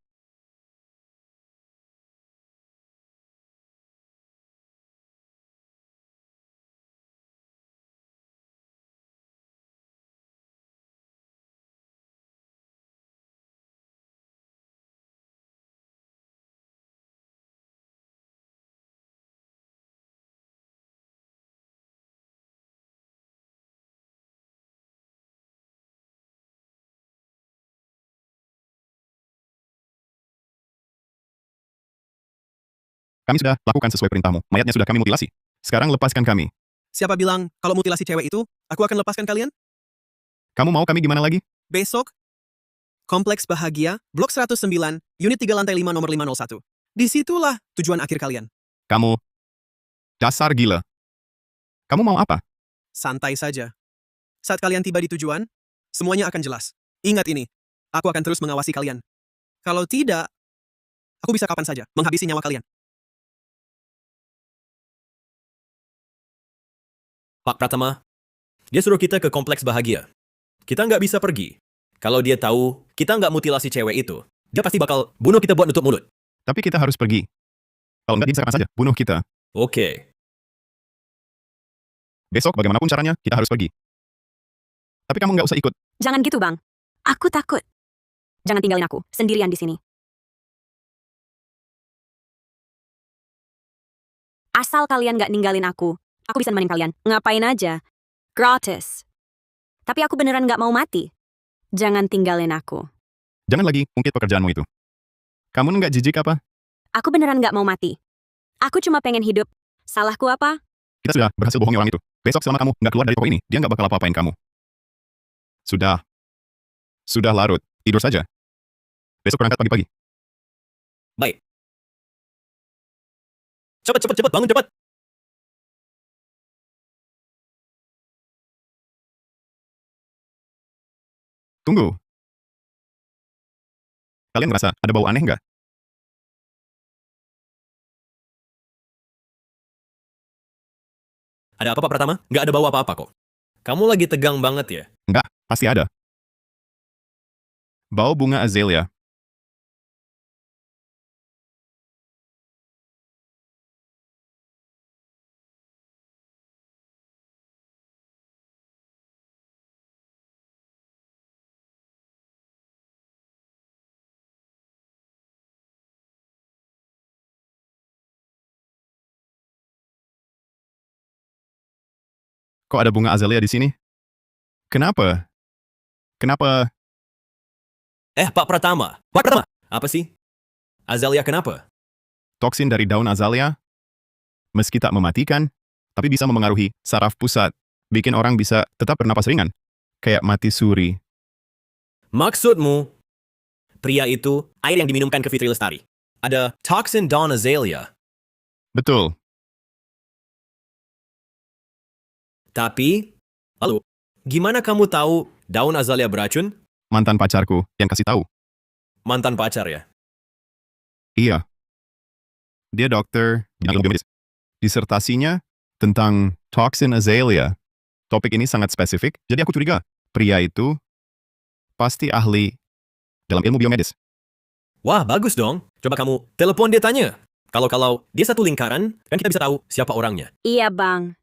Kami sudah lakukan sesuai perintahmu. Mayatnya sudah kami mutilasi. Sekarang lepaskan kami. Siapa bilang kalau mutilasi cewek itu, aku akan lepaskan kalian? Kamu mau kami gimana lagi? Besok, Kompleks Bahagia, Blok 109, Unit 3 Lantai 5 Nomor 501. Disitulah tujuan akhir kalian. Kamu dasar gila. Kamu mau apa? Santai saja. Saat kalian tiba di tujuan, semuanya akan jelas. Ingat ini, aku akan terus mengawasi kalian. Kalau tidak, aku bisa kapan saja menghabisi nyawa kalian. Pak Pratama, dia suruh kita ke Kompleks Bahagia. Kita nggak bisa pergi. Kalau dia tahu kita nggak mutilasi cewek itu, dia pasti bakal bunuh kita buat nutup mulut. Tapi kita harus pergi. Kalau nggak, dia bisa kapan saja bunuh kita. Oke. Besok bagaimanapun caranya, kita harus pergi. Tapi kamu nggak usah ikut. Jangan gitu, Bang. Aku takut. Jangan tinggalin aku sendirian di sini. Asal kalian nggak ninggalin aku bisa nemenin kalian. Ngapain aja. Gratis. Tapi aku beneran nggak mau mati. Jangan tinggalin aku. Jangan lagi ungkit pekerjaanmu itu. Kamu nggak jijik apa? Aku beneran nggak mau mati. Aku cuma pengen hidup. Salahku apa? Kita sudah berhasil bohongi orang itu. Besok selama kamu nggak keluar dari toko ini, dia nggak bakal apa-apain kamu. Sudah larut. Tidur saja. Besok berangkat pagi-pagi. Baik. Cepat, bangun cepat. Tunggu. Kalian ngerasa ada bau aneh nggak? Ada apa, Pak Pratama? Nggak ada bau apa-apa kok. Kamu lagi tegang banget ya? Nggak, pasti ada. Bau bunga azalea. Kok ada bunga azalea di sini? Kenapa? Pak Pratama. Apa sih? Azalea kenapa? Toksin dari daun azalea, meski tak mematikan, tapi bisa memengaruhi saraf pusat, bikin orang bisa tetap bernapas ringan, kayak mati suri. Maksudmu, pria itu air yang diminumkan ke Fitri Lestari. Ada toxin daun azalea. Betul. Tapi, lalu, gimana kamu tahu daun azalea beracun? Mantan pacarku yang kasih tahu. Mantan pacar ya? Iya. Dia dokter bidang ilmu biomedis. Disertasinya tentang toxin azalea. Topik ini sangat spesifik, jadi aku curiga. Pria itu pasti ahli dalam ilmu biomedis. Wah, bagus dong. Coba kamu telepon dia tanya. Kalau dia satu lingkaran, kan kita bisa tahu siapa orangnya. Iya, Bang.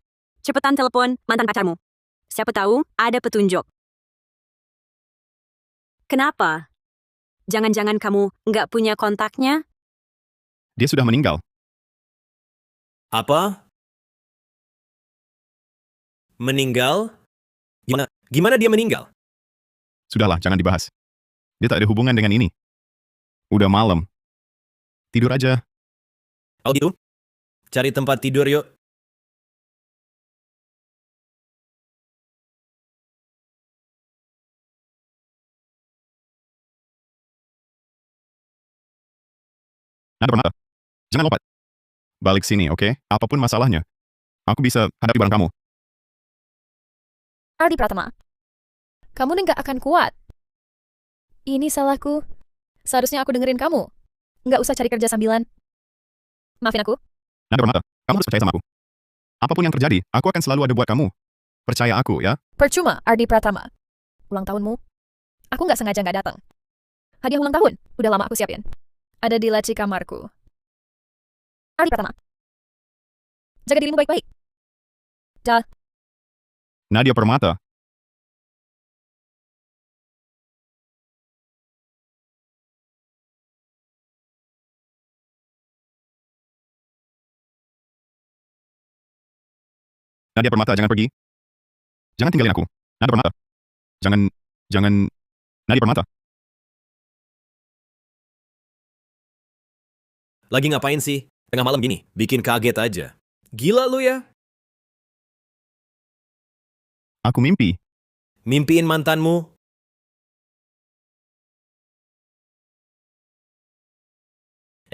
Cepetan telepon mantan pacarmu. Siapa tahu ada petunjuk. Kenapa? Jangan-jangan kamu nggak punya kontaknya? Dia sudah meninggal. Apa? Meninggal? Gimana dia meninggal? Sudahlah, jangan dibahas. Dia tak ada hubungan dengan ini. Udah malam. Tidur aja. Kalau gitu, cari tempat tidur yuk. Nada Permata. Jangan lompat. Balik sini, oke? Apapun masalahnya. Aku bisa hadapi bareng kamu. Ardi Pratama, kamu nih nggak akan kuat. Ini salahku. Seharusnya aku dengerin kamu. Nggak usah cari kerja sambilan. Maafin aku. Nada Permata, kamu harus percaya sama aku. Apapun yang terjadi, aku akan selalu ada buat kamu. Percaya aku, ya? Percuma, Ardi Pratama. Ulang tahunmu. Aku nggak sengaja nggak datang. Hadiah ulang tahun. Udah lama aku siapin. Ada di laci kamarku. Ardi Pratama. Jaga dirimu baik-baik. Dah. Nadia Permata. Nadia Permata, jangan pergi. Jangan tinggalin aku. Nadia Permata. Jangan. Nadia Permata. Lagi ngapain sih? Tengah malam gini, bikin kaget aja. Gila lu ya? Aku mimpi. Mimpiin mantanmu?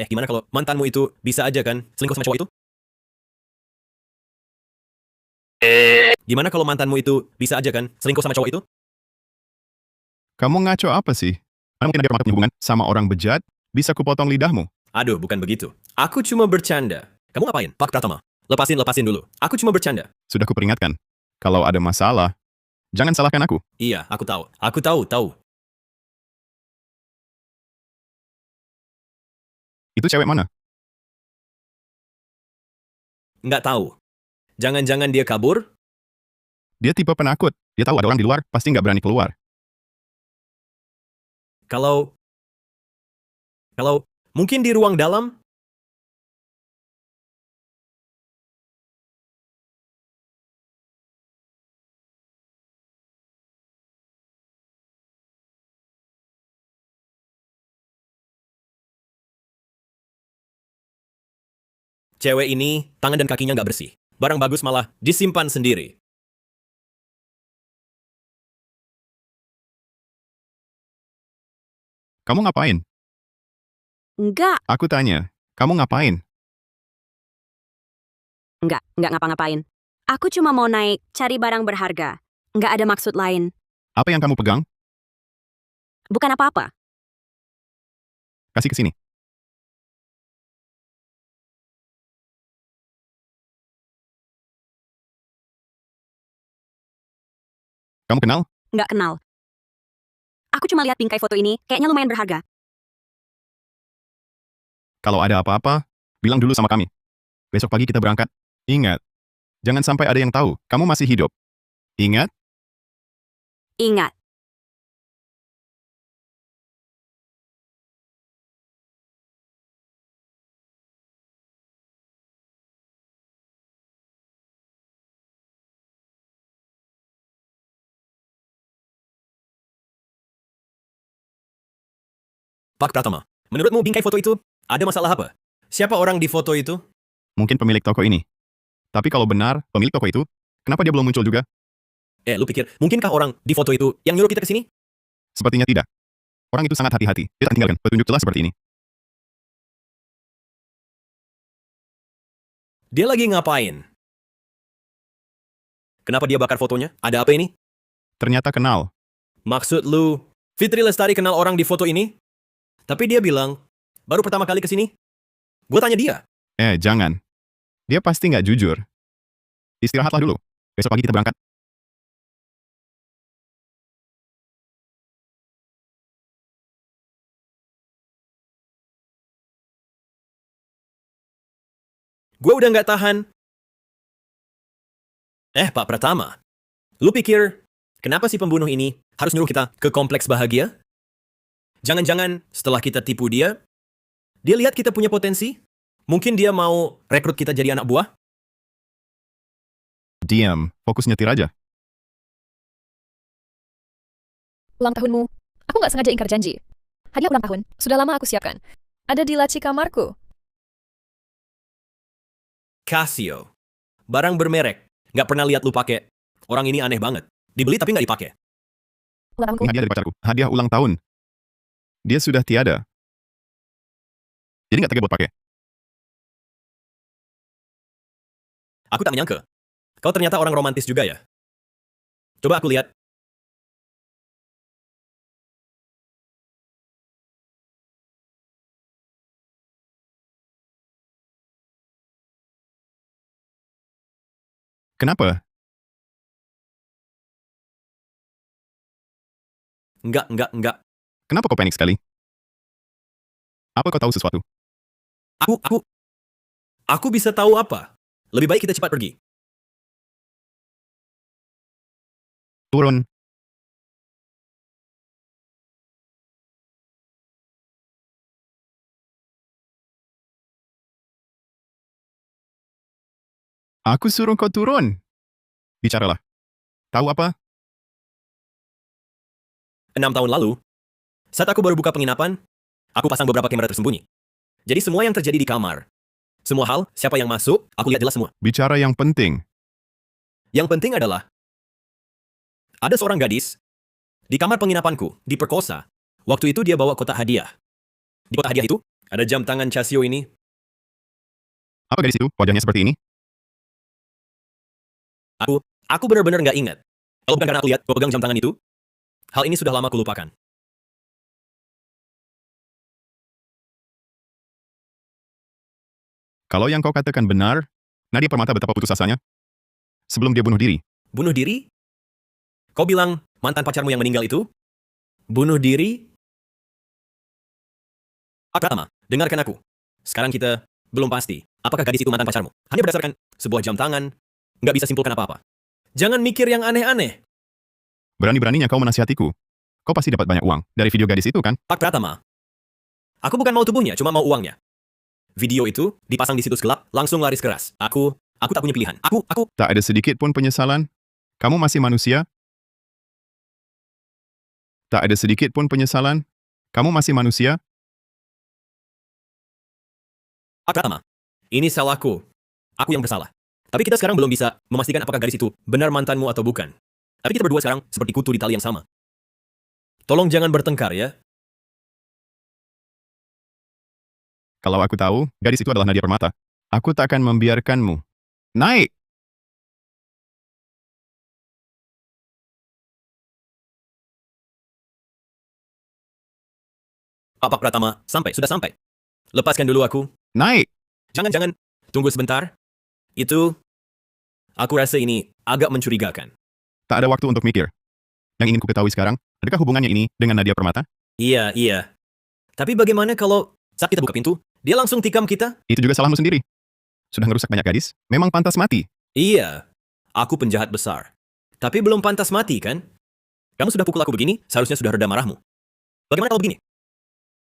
Gimana kalau mantanmu itu bisa aja kan selingkuh sama cowok itu? Gimana kalau mantanmu itu bisa aja kan selingkuh sama cowok itu? Kamu ngaco apa sih? Mana mungkin Nadia Permata punya hubungan sama orang bejat? Bisa kupotong lidahmu. Aduh, bukan begitu. Aku cuma bercanda. Kamu ngapain, Pak Pratama? Lepasin dulu. Aku cuma bercanda. Sudah kuperingatkan. Kalau ada masalah, jangan salahkan aku. Iya, aku tahu. Aku tahu. Itu cewek mana? Nggak tahu. Jangan-jangan dia kabur? Dia tipe penakut. Dia tahu ada orang di luar, pasti nggak berani keluar. Kalau mungkin di ruang dalam? Cewek ini, tangan dan kakinya nggak bersih. Barang bagus malah disimpan sendiri. Kamu ngapain? Enggak, Aku tanya, kamu ngapain? enggak ngapa-ngapain. Aku cuma mau naik, cari barang berharga. Enggak ada maksud lain. Apa yang kamu pegang? Bukan apa-apa. Kasih ke sini. Kamu kenal? Enggak kenal. Aku cuma lihat bingkai foto ini, kayaknya lumayan berharga. Kalau ada apa-apa, bilang dulu sama kami. Besok pagi kita berangkat. Ingat, jangan sampai ada yang tahu kamu masih hidup. Ingat? Ingat. Pak Pratama, menurutmu bingkai foto itu ada masalah apa? Siapa orang di foto itu? Mungkin pemilik toko ini. Tapi kalau benar pemilik toko itu, kenapa dia belum muncul juga? Lu pikir, mungkinkah orang di foto itu yang nyuruh kita ke sini? Sepertinya tidak. Orang itu sangat hati-hati. Dia tak tinggalkan petunjuk jelas seperti ini. Dia lagi ngapain? Kenapa dia bakar fotonya? Ada apa ini? Ternyata kenal. Maksud lu, Fitri Lestari kenal orang di foto ini? Tapi dia bilang, baru pertama kali kesini. Gue tanya dia. Jangan. Dia pasti nggak jujur. Istirahatlah dulu. Besok pagi kita berangkat. Gue udah nggak tahan. Pak Pratama, lu pikir kenapa si pembunuh ini harus nyuruh kita ke kompleks bahagia? Jangan-jangan setelah kita tipu dia lihat kita punya potensi? Mungkin dia mau rekrut kita jadi anak buah? Diam, fokus nyetir aja. Ulang tahunmu. Aku nggak sengaja ingkar janji. Hadiah ulang tahun. Sudah lama aku siapkan. Ada di laci kamarku. Casio. Barang bermerek. Nggak pernah lihat lu pakai. Orang ini aneh banget. Dibeli tapi nggak dipakai. Ulang tahunku. Ini hadiah dari pacarku. Hadiah ulang tahun. Dia sudah tiada. Jadi nggak tega buat pakai. Aku tak menyangka. Kau ternyata orang romantis juga ya? Coba aku lihat. Kenapa? Enggak. Kenapa kau panik sekali? Apa kau tahu sesuatu? Aku bisa tahu apa? Lebih baik kita cepat pergi. Turun. Aku suruh kau turun. Bicaralah. Tahu apa? 6 tahun lalu, saat aku baru buka penginapan, aku pasang beberapa kamera tersembunyi. Jadi semua yang terjadi di kamar, semua hal, siapa yang masuk, aku lihat jelas semua. Bicara yang penting. Yang penting adalah, ada seorang gadis di kamar penginapanku, diperkosa. Waktu itu dia bawa kotak hadiah. Di kotak hadiah itu, ada jam tangan Casio ini. Apa gadis itu? Wajahnya seperti ini? Aku benar-benar nggak ingat. Kalau bukan karena aku lihat kau pegang jam tangan itu, hal ini sudah lama kulupakan. Kalau yang kau katakan benar, Nadia Permata betapa putus asanya sebelum dia bunuh diri. Bunuh diri? Kau bilang mantan pacarmu yang meninggal itu? Bunuh diri? Pratama, dengarkan aku. Sekarang kita belum pasti apakah gadis itu mantan pacarmu. Hanya berdasarkan sebuah jam tangan, nggak bisa simpulkan apa-apa. Jangan mikir yang aneh-aneh. Berani-beraninya kau menasihatiku. Kau pasti dapat banyak uang dari video gadis itu kan? Pak Pratama, aku bukan mau tubuhnya, cuma mau uangnya. Video itu dipasang di situs gelap, langsung laris keras. Aku tak punya pilihan. Aku... Tak ada sedikit pun penyesalan. Kamu masih manusia? Tak ada sedikit pun penyesalan. Kamu masih manusia? Pak Pratama, ini salahku. Aku yang bersalah. Tapi kita sekarang belum bisa memastikan apakah gadis itu benar mantanmu atau bukan. Tapi kita berdua sekarang seperti kutu di tali yang sama. Tolong jangan bertengkar ya. Kalau aku tahu, gadis itu adalah Nadia Permata. Aku tak akan membiarkanmu. Naik! Pak Pratama, sudah sampai. Lepaskan dulu aku. Naik! Jangan. Tunggu sebentar. Itu, aku rasa ini agak mencurigakan. Tak ada waktu untuk mikir. Yang ingin ku ketahui sekarang, adakah hubungannya ini dengan Nadia Permata? Iya. Tapi bagaimana kalau saat kita buka pintu, dia langsung tikam kita? Itu juga salahmu sendiri. Sudah ngerusak banyak gadis, memang pantas mati. Iya, aku penjahat besar. Tapi belum pantas mati, kan? Kamu sudah pukul aku begini, seharusnya sudah reda marahmu. Bagaimana kalau begini?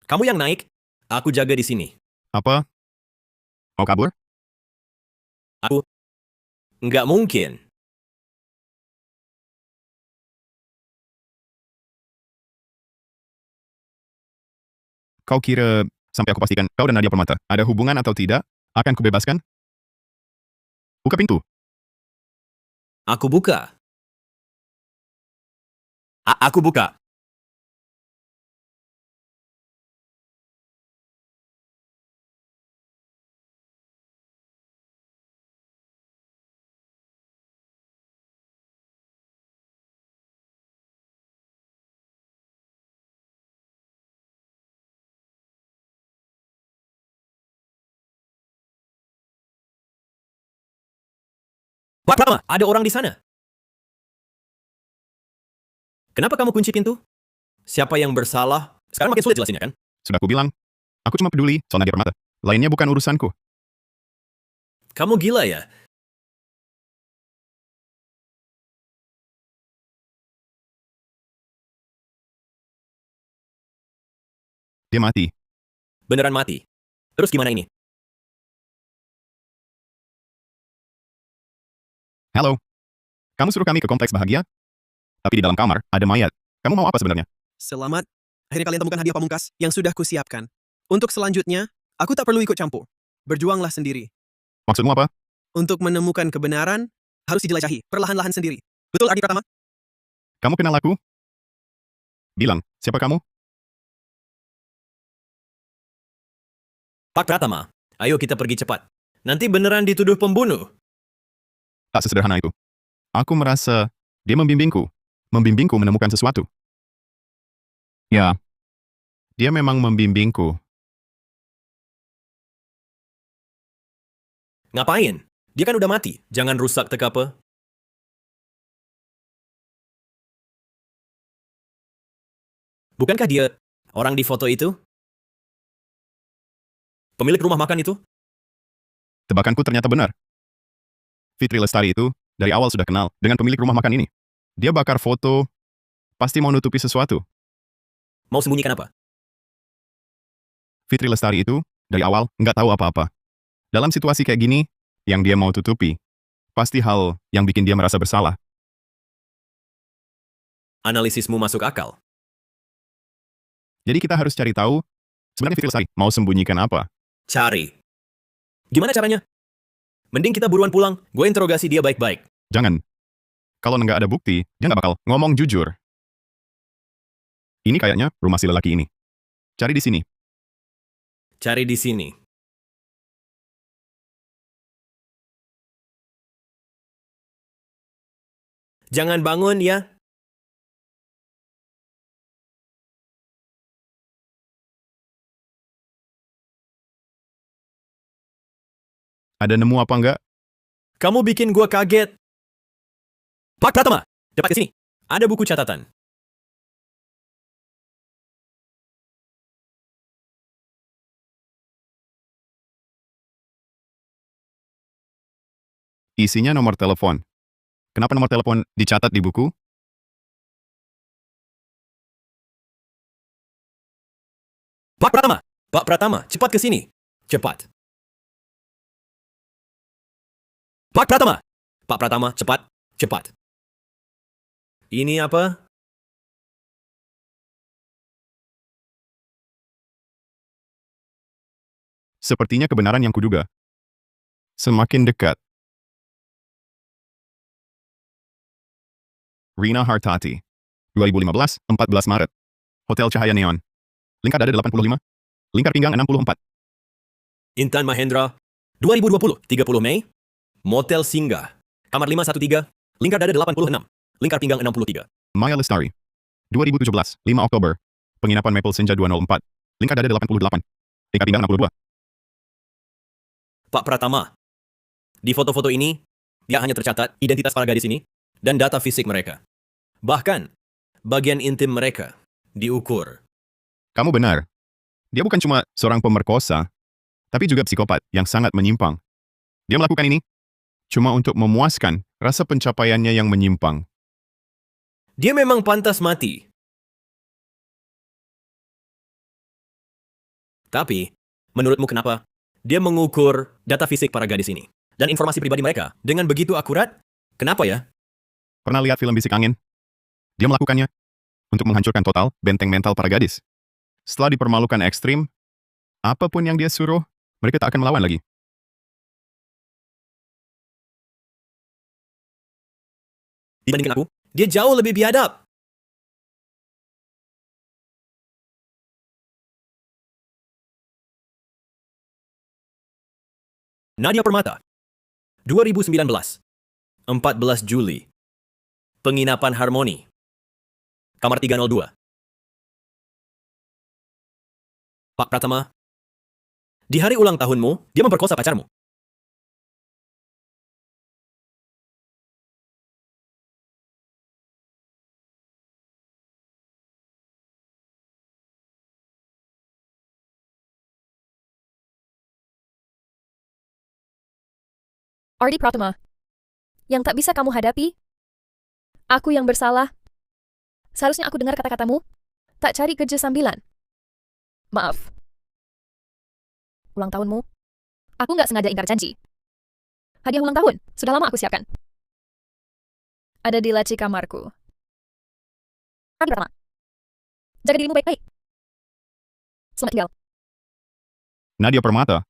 Kamu yang naik, aku jaga di sini. Apa? Mau kabur? Nggak mungkin. Kau kira, sampai aku pastikan kau dan Nadia Permata ada hubungan atau tidak, akan kubebaskan? Buka pintu. Aku buka. Aku buka. Pak Pratama, ada orang di sana. Kenapa kamu kunci pintu? Siapa yang bersalah? Sekarang makin sulit jelasinnya, kan? Sudah aku bilang, aku cuma peduli soal Nadia Permata. Lainnya bukan urusanku. Kamu gila ya? Dia mati. Beneran mati. Terus gimana ini? Halo. Kamu suruh kami ke kompleks bahagia? Tapi di dalam kamar ada mayat. Kamu mau apa sebenarnya? Selamat. Akhirnya kalian temukan hadiah pamungkas yang sudah kusiapkan. Untuk selanjutnya, aku tak perlu ikut campur. Berjuanglah sendiri. Maksudmu apa? Untuk menemukan kebenaran, harus dijelajahi perlahan-lahan sendiri. Betul, Ardi Pratama? Kamu kenal aku? Bilang, siapa kamu? Pak Pratama, ayo kita pergi cepat. Nanti beneran dituduh pembunuh. Tak sesederhana itu. Aku merasa dia membimbingku. Membimbingku menemukan sesuatu. Ya. Dia memang membimbingku. Ngapain? Dia kan udah mati. Jangan rusak TKP. Bukankah dia orang di foto itu? Pemilik rumah makan itu? Tebakanku ternyata benar. Fitri Lestari itu dari awal sudah kenal dengan pemilik rumah makan ini. Dia bakar foto, pasti mau nutupi sesuatu. Mau sembunyikan apa? Fitri Lestari itu dari awal nggak tahu apa-apa. Dalam situasi kayak gini, yang dia mau tutupi, pasti hal yang bikin dia merasa bersalah. Analisismu masuk akal. Jadi kita harus cari tahu, sebenarnya Fitri Lestari mau sembunyikan apa. Cari. Gimana caranya? Mending kita buruan pulang. Gue interogasi dia baik-baik. Jangan. Kalau nggak ada bukti, dia nggak bakal ngomong jujur. Ini kayaknya rumah si lelaki ini. Cari di sini. Cari di sini. Jangan bangun ya. Ada nemu apa nggak? Kamu bikin gue kaget. Pak Pratama, cepat ke sini. Ada buku catatan. Isinya nomor telepon. Kenapa nomor telepon dicatat di buku? Pak Pratama! Pak Pratama, cepat ke sini. Cepat. Pak Pratama! Pak Pratama, cepat. Cepat. Ini apa? Sepertinya kebenaran yang kuduga. Semakin dekat. Rina Hartati. 2015, 14 Maret. Hotel Cahaya Neon. Lingkar dada 85. Lingkar pinggang 64. Intan Mahendra. 2020, 30 Mei. Motel Singgah. Kamar 513. Lingkar dada 86. Lingkar pinggang 63. Maya Lestari. 2017, 5 Oktober. Penginapan Maple Senja 204. Lingkar dada 88. Lingkar pinggang 62. Pak Pratama. Di foto-foto ini, dia hanya tercatat identitas para gadis ini dan data fisik mereka. Bahkan, bagian intim mereka diukur. Kamu benar. Dia bukan cuma seorang pemerkosa, tapi juga psikopat yang sangat menyimpang. Dia melakukan ini cuma untuk memuaskan rasa pencapaiannya yang menyimpang. Dia memang pantas mati. Tapi, menurutmu kenapa dia mengukur data fisik para gadis ini dan informasi pribadi mereka dengan begitu akurat? Kenapa ya? Pernah lihat film Bisik Angin? Dia melakukannya untuk menghancurkan total benteng mental para gadis. Setelah dipermalukan ekstrim, apapun yang dia suruh, mereka tak akan melawan lagi. Dibandingkan aku, dia jauh lebih biadab. Nadia Permata. 2019. 14 Juli. Penginapan Harmoni. Kamar 302. Pak Pratama. Di hari ulang tahunmu, dia memperkosa pacarmu. Ardi Pratama. Yang tak bisa kamu hadapi? Aku yang bersalah. Seharusnya aku dengar kata-katamu. Tak cari kerja sambilan. Maaf. Ulang tahunmu. Aku nggak sengaja ingkar janji. Hadiah ulang tahun. Sudah lama aku siapkan. Ada di laci kamarku. Ardi Pratama. Jaga dirimu baik-baik. Selamat tinggal. Nadia Permata.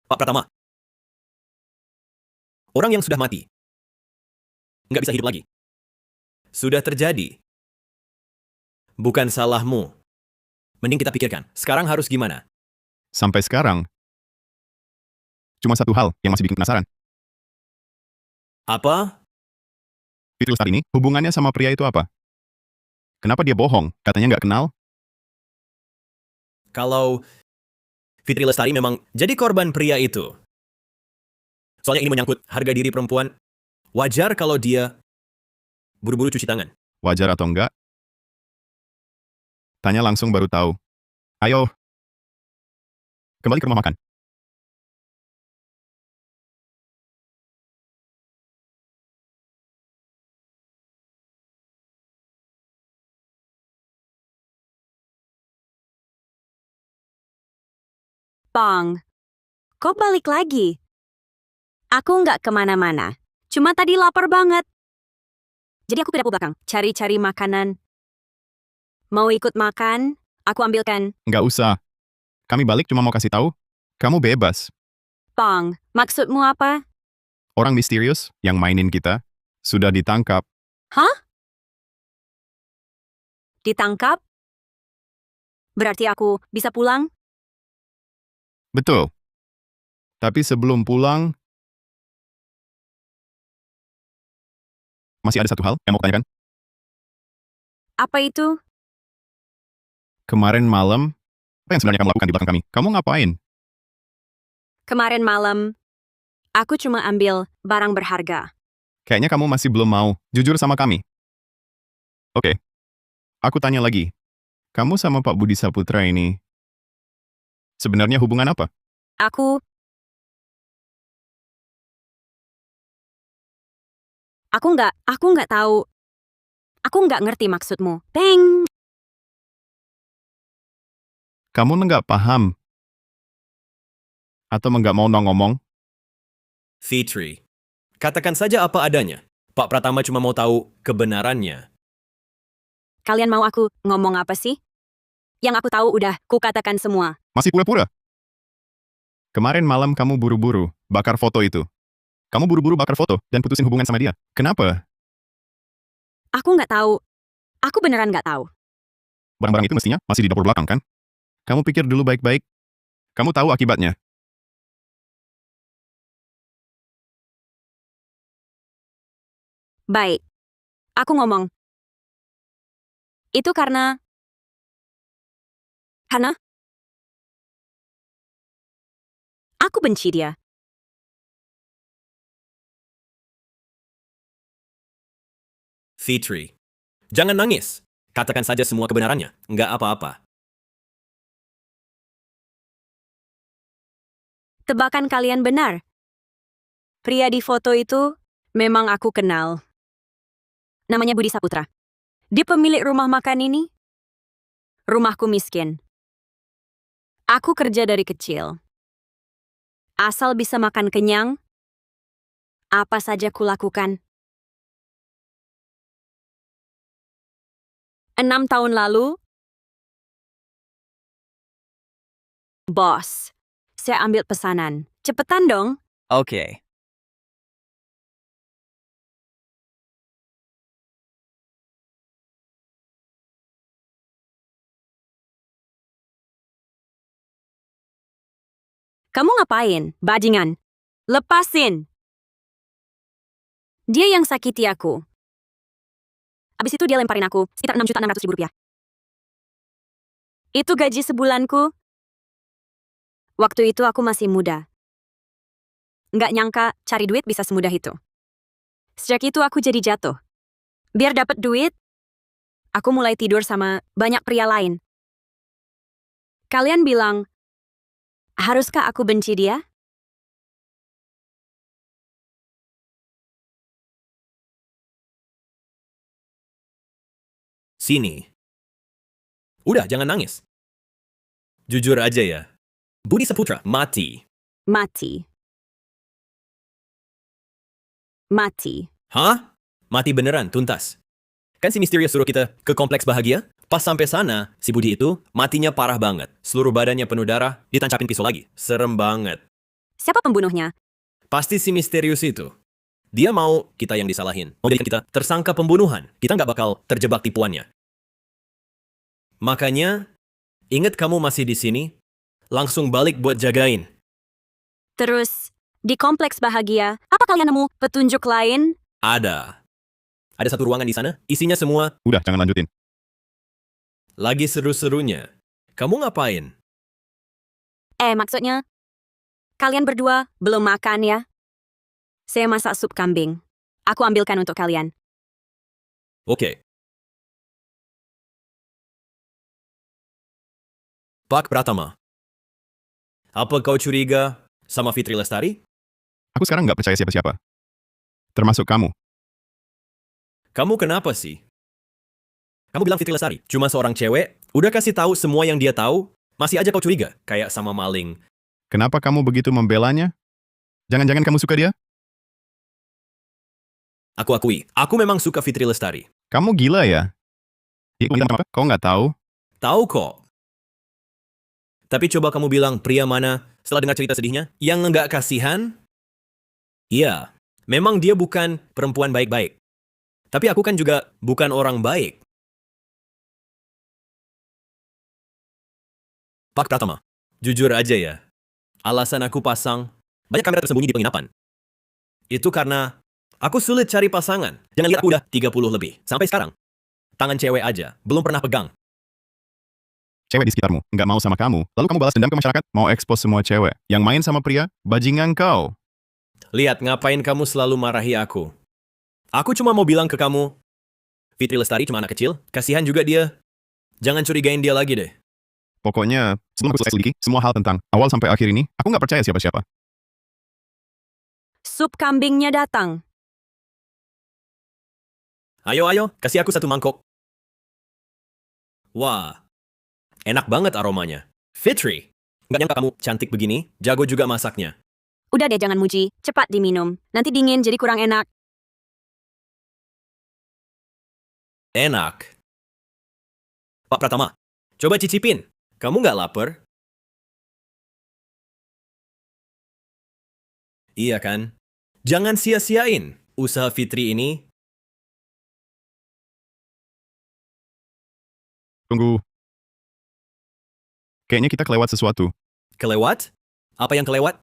Pak Pratama. Orang yang sudah mati. Nggak bisa hidup lagi. Sudah terjadi. Bukan salahmu. Mending kita pikirkan, sekarang harus gimana? Sampai sekarang, cuma satu hal yang masih bikin penasaran. Apa? Fitri Lestari ini, hubungannya sama pria itu apa? Kenapa dia bohong? Katanya nggak kenal? Kalau Fitri Lestari memang jadi korban pria itu. Soalnya ini menyangkut harga diri perempuan. Wajar kalau dia buru-buru cuci tangan. Wajar atau enggak? Tanya langsung baru tahu. Ayo, kembali ke rumah makan. Pong, kok balik lagi? Aku nggak kemana-mana. Cuma tadi lapar banget. Jadi aku ke dapur belakang, cari-cari makanan. Mau ikut makan? Aku ambilkan. Nggak usah. Kami balik cuma mau kasih tahu, kamu bebas. Pong, maksudmu apa? Orang misterius yang mainin kita sudah ditangkap. Hah? Ditangkap? Berarti aku bisa pulang? Betul. Tapi sebelum pulang, masih ada satu hal yang mau kutanyakan. Apa itu? Kemarin malam, apa yang sebenarnya kamu lakukan di belakang kami? Kamu ngapain? Kemarin malam, aku cuma ambil barang berharga. Kayaknya kamu masih belum mau jujur sama kami. Oke. Aku tanya lagi. Kamu sama Pak Budi Saputra ini sebenarnya hubungan apa? Aku nggak tahu. Aku nggak ngerti maksudmu. Peng! Kamu nggak paham? Atau nggak mau ngomong? Fitri. Katakan saja apa adanya. Pak Pratama cuma mau tahu kebenarannya. Kalian mau aku ngomong apa sih? Yang aku tahu udah kukatakan semua. Masih pura-pura? Kemarin malam kamu buru-buru bakar foto itu. Kamu buru-buru bakar foto dan putusin hubungan sama dia. Kenapa? Aku nggak tahu. Aku beneran nggak tahu. Barang-barang itu mestinya masih di dapur belakang, kan? Kamu pikir dulu baik-baik. Kamu tahu akibatnya. Baik. Aku ngomong. Itu karena aku benci dia. Fitri. Jangan nangis. Katakan saja semua kebenarannya. Nggak apa-apa. Tebakan kalian benar. Pria di foto itu memang aku kenal. Namanya Budi Saputra. Dia pemilik rumah makan ini. Rumahku miskin. Aku kerja dari kecil. Asal bisa makan kenyang, apa saja kulakukan. 6 tahun lalu, bos, saya ambil pesanan. Cepetan dong. Oke. Kamu ngapain, bajingan? Lepasin. Dia yang sakiti aku. Abis itu dia lemparin aku sekitar 6.600.000 rupiah. Itu gaji sebulanku. Waktu itu aku masih muda. Nggak nyangka cari duit bisa semudah itu. Sejak itu aku jadi jatuh. Biar dapat duit, aku mulai tidur sama banyak pria lain. Kalian bilang, haruskah aku benci dia? Sini. Udah, jangan nangis. Jujur aja ya. Budi Saputra mati. Mati. Mati. Hah? Mati beneran, tuntas. Kan si Misterius suruh kita ke kompleks bahagia? Pas sampai sana, si Budi itu matinya parah banget. Seluruh badannya penuh darah, ditancapin pisau lagi. Serem banget. Siapa pembunuhnya? Pasti si Misterius itu. Dia mau kita yang disalahin. Mau jadikan kita tersangka pembunuhan. Kita nggak bakal terjebak tipuannya. Makanya, ingat kamu masih di sini, langsung balik buat jagain. Terus, di kompleks bahagia, apa kalian nemu petunjuk lain? Ada. Ada satu ruangan di sana, isinya semua Udah, jangan lanjutin. lagi seru-serunya. Kamu ngapain? Maksudnya, kalian berdua belum makan ya? Saya masak sup kambing. Aku ambilkan untuk kalian. Oke. Pak Pratama. Apa kau curiga sama Fitri Lestari? Aku sekarang nggak percaya siapa-siapa. Termasuk kamu. Kamu kenapa sih? Kamu bilang Fitri Lestari cuma seorang cewek, udah kasih tahu semua yang dia tahu, masih aja kau curiga, kayak sama maling. Kenapa kamu begitu membelanya? Jangan-jangan kamu suka dia? Aku akui, aku memang suka Fitri Lestari. Kamu gila ya? Dia bilang apa? Kau nggak tahu? Tahu kok. Tapi coba kamu bilang pria mana setelah dengar cerita sedihnya yang nggak kasihan? Iya, memang dia bukan perempuan baik-baik. Tapi aku kan juga bukan orang baik. Pak Pratama, jujur aja ya. Alasan aku pasang banyak kamera tersembunyi di penginapan. Itu karena aku sulit cari pasangan. Jangan lihat aku udah 30 lebih. Sampai sekarang. Tangan cewek aja. Belum pernah pegang. Cewek di sekitarmu nggak mau sama kamu, lalu kamu balas dendam ke masyarakat, mau ekspos semua cewek. Yang main sama pria, bajingan kau. Lihat, ngapain kamu selalu marahi aku? Aku cuma mau bilang ke kamu, Fitri Lestari cuma anak kecil, kasihan juga dia. Jangan curigain dia lagi deh. Pokoknya, sebelum aku selesai selidiki semua hal tentang awal sampai akhir ini, aku nggak percaya siapa-siapa. Sup kambingnya datang. Ayo, kasih aku satu mangkok. Wah, enak banget aromanya. Fitri, nggak nyangka kamu cantik begini, jago juga masaknya. Udah deh, jangan muji. Cepat diminum. Nanti dingin jadi kurang enak. Enak. Pak Pratama, coba cicipin. Kamu nggak lapar? Iya kan? Jangan sia-siain usaha Fitri ini. Tunggu. Kayaknya kita kelewat sesuatu. Kelewat? Apa yang kelewat?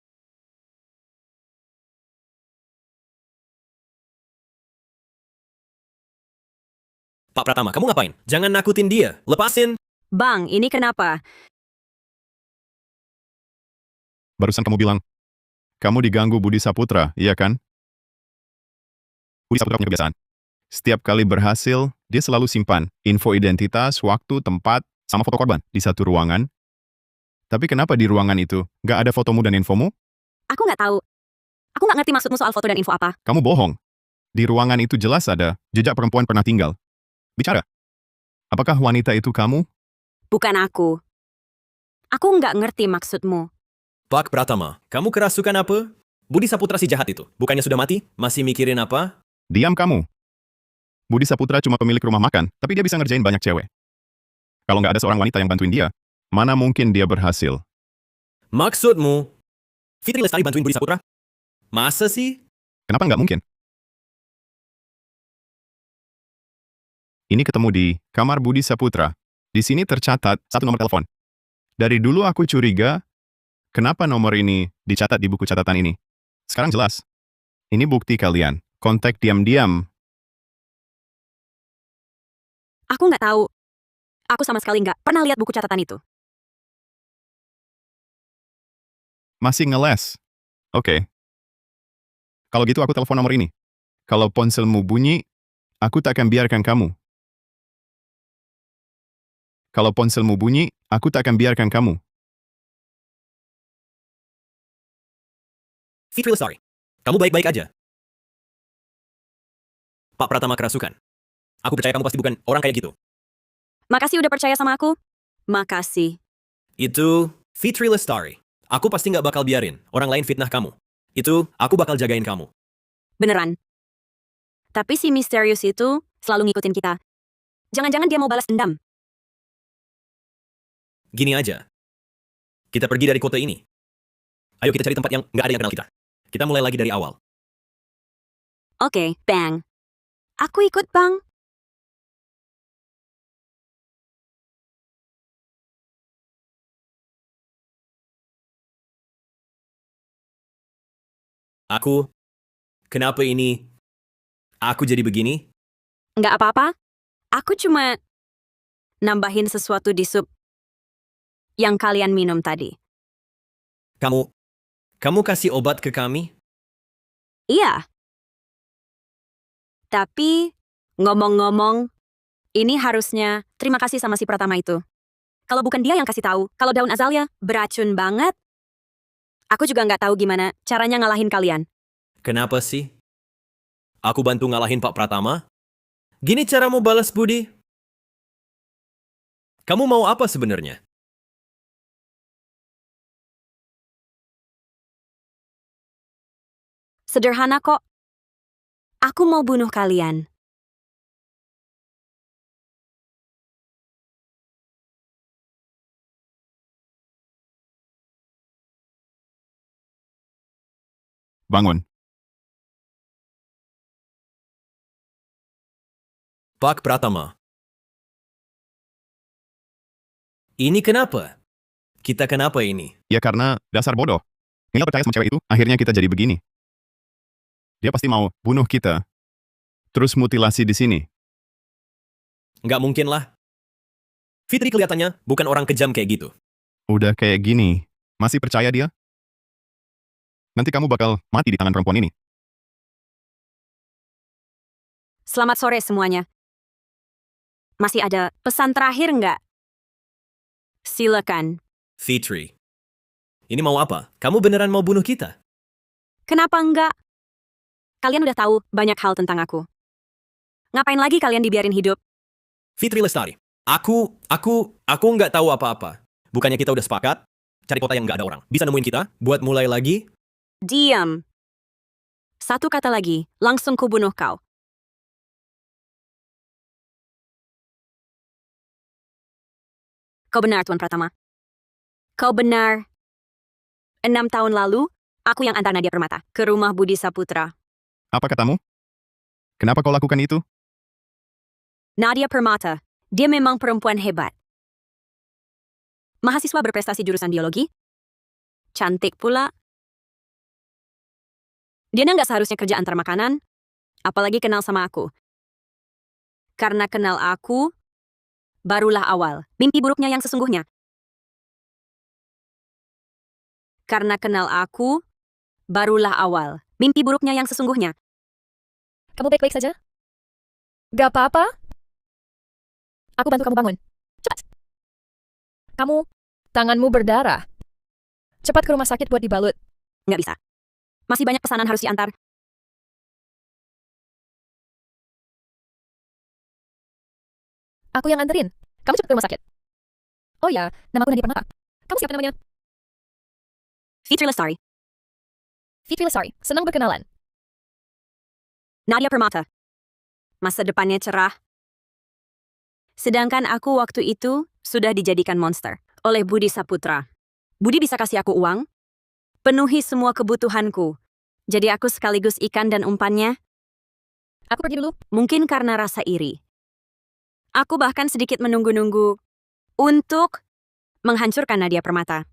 Pak Pratama, kamu ngapain? Jangan nakutin dia. Lepasin. Bang, ini kenapa? Barusan kamu bilang, kamu diganggu Budi Saputra, iya kan? Budi Saputra punya kebiasaan. Setiap kali berhasil, dia selalu simpan info identitas, waktu, tempat, sama foto korban di satu ruangan. Tapi kenapa di ruangan itu nggak ada fotomu dan infomu? Aku nggak tahu. Aku nggak ngerti maksudmu soal foto dan info apa. Kamu bohong. Di ruangan itu jelas ada jejak perempuan pernah tinggal. Bicara. Apakah wanita itu kamu? Bukan aku. Aku nggak ngerti maksudmu. Pak Pratama, kamu kerasukan apa? Budi Saputra si jahat itu. Bukannya sudah mati? Masih mikirin apa? Diam kamu. Budi Saputra cuma pemilik rumah makan, tapi dia bisa ngerjain banyak cewek. Kalau nggak ada seorang wanita yang bantuin dia, mana mungkin dia berhasil? Maksudmu, Fitri Lestari bantuin Budi Saputra? Masa sih? Kenapa nggak mungkin? Ini ketemu di kamar Budi Saputra. Di sini tercatat satu nomor telepon. Dari dulu aku curiga, kenapa nomor ini dicatat di buku catatan ini? Sekarang jelas. Ini bukti kalian. Kontak diam-diam. Aku nggak tahu. Aku sama sekali nggak pernah lihat buku catatan itu. Masih ngeles. Oke. Kalau gitu aku telepon nomor ini. Kalau ponselmu bunyi, aku tak akan biarkan kamu. Kalau ponselmu bunyi, aku tak akan biarkan kamu. Fitri Lestari, kamu baik-baik aja? Pak Pratama kerasukan. Aku percaya kamu pasti bukan orang kayak gitu. Makasih udah percaya sama aku. Makasih. Itu Fitri Lestari. Aku pasti nggak bakal biarin orang lain fitnah kamu. Itu, aku bakal jagain kamu. Beneran. Tapi si misterius itu selalu ngikutin kita. Jangan-jangan dia mau balas dendam. Gini aja. Kita pergi dari kota ini. Ayo kita cari tempat yang nggak ada yang kenal kita. Kita mulai lagi dari awal. Oke, Bang. Aku ikut, Bang. Kenapa ini? Aku jadi begini? Nggak apa-apa. Aku cuma nambahin sesuatu di sup yang kalian minum tadi. Kamu kasih obat ke kami? Iya. Tapi, ngomong-ngomong, ini harusnya terima kasih sama si Pratama itu. Kalau bukan dia yang kasih tahu, kalau daun azalea beracun banget, aku juga nggak tahu gimana caranya ngalahin kalian. Kenapa sih? Aku bantu ngalahin Pak Pratama? Gini caramu balas budi? Kamu mau apa sebenarnya? Sederhana kok. Aku mau bunuh kalian. Bangun. Pak Pratama. Ini kenapa? Kita kenapa ini? Ya karena dasar bodoh. Nggak percaya sama cewek itu, akhirnya kita jadi begini. Dia pasti mau bunuh kita. Terus mutilasi di sini. Nggak mungkin lah. Fitri kelihatannya bukan orang kejam kayak gitu. Udah kayak gini, masih percaya dia? Nanti kamu bakal mati di tangan perempuan ini. Selamat sore semuanya. Masih ada pesan terakhir nggak? Silakan. Fitri. Ini mau apa? Kamu beneran mau bunuh kita? Kenapa enggak? Kalian udah tahu banyak hal tentang aku. Ngapain lagi kalian dibiarin hidup? Fitri Lestari. Aku nggak tahu apa-apa. Bukannya kita udah sepakat? Cari kota yang nggak ada orang. Bisa nemuin kita? Buat mulai lagi? Diam. Satu kata lagi, langsung kubunuh kau. Kau benar, Tuan Pratama. Kau benar. 6 tahun lalu, aku yang antar Nadia Permata ke rumah Budi Saputra. Apa katamu? Kenapa kau lakukan itu? Nadia Permata, dia memang perempuan hebat. Mahasiswa berprestasi jurusan biologi. Cantik pula. Dia nggak seharusnya kerja antar makanan, apalagi kenal sama aku. Karena kenal aku, barulah awal mimpi buruknya yang sesungguhnya. Karena kenal aku, barulah awal mimpi buruknya yang sesungguhnya. Kamu baik-baik saja? Gak apa-apa? Aku bantu kamu bangun. Cepat. Kamu, tanganmu berdarah. Cepat ke rumah sakit buat dibalut. Nggak bisa. Masih banyak pesanan harus diantar. Aku yang anterin. Kamu cepat ke rumah sakit. Oh ya, namaku Nadia Permata. Kamu siapa namanya? Fitri Lestari. Fitri Lestari. Senang berkenalan. Nadia Permata. Masa depannya cerah. Sedangkan aku waktu itu sudah dijadikan monster oleh Budi Saputra. Budi bisa kasih aku uang, penuhi semua kebutuhanku. Jadi aku sekaligus ikan dan umpannya. Aku pergi dulu. Mungkin karena rasa iri. Aku bahkan sedikit menunggu-nunggu untuk menghancurkan Nadia Permata.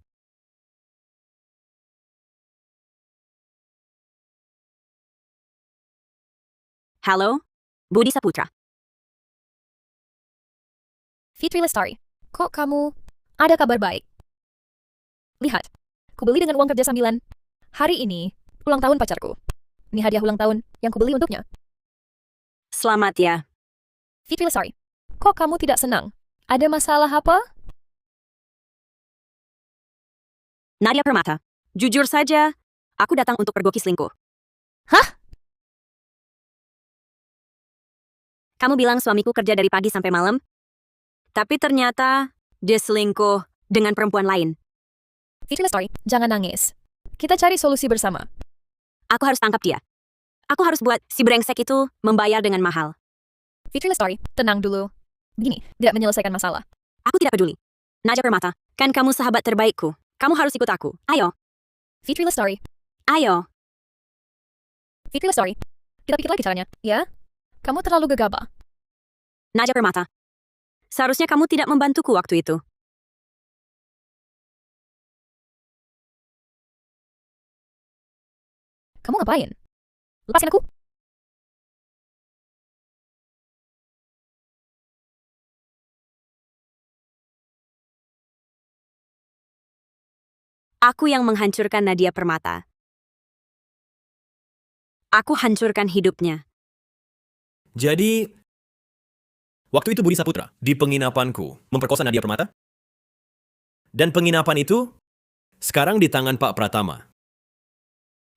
Halo, Budi Saputra. Fitri Lestari, kok kamu ada kabar baik? Lihat, kubeli dengan uang kerja sambilan. Hari ini, ulang tahun pacarku. Ini hadiah ulang tahun yang kubeli untuknya. Selamat ya. Fitri Lestari, kok kamu tidak senang? Ada masalah apa? Nadia Permata, jujur saja, aku datang untuk pergoki selingkuh. Hah? Kamu bilang suamiku kerja dari pagi sampai malam, tapi ternyata dia selingkuh dengan perempuan lain. Fitri Lestari, jangan nangis. Kita cari solusi bersama. Aku harus tangkap dia. Aku harus buat si brengsek itu membayar dengan mahal. Fitri Lestari, tenang dulu. Begini, tidak menyelesaikan masalah. Aku tidak peduli. Nadia Permata, kan kamu sahabat terbaikku. Kamu harus ikut aku. Ayo. Fitri Lestari, Ayo. Fitri Lestari, kita pikir lagi caranya, ya? Kamu terlalu gegabah. Nadia Permata, seharusnya kamu tidak membantuku waktu itu. Kamu ngapain? Lepaskan aku. Aku yang menghancurkan Nadia Permata. Aku hancurkan hidupnya. Jadi, waktu itu Budi Saputra di penginapanku memperkosa Nadia Permata? Dan penginapan itu sekarang di tangan Pak Pratama.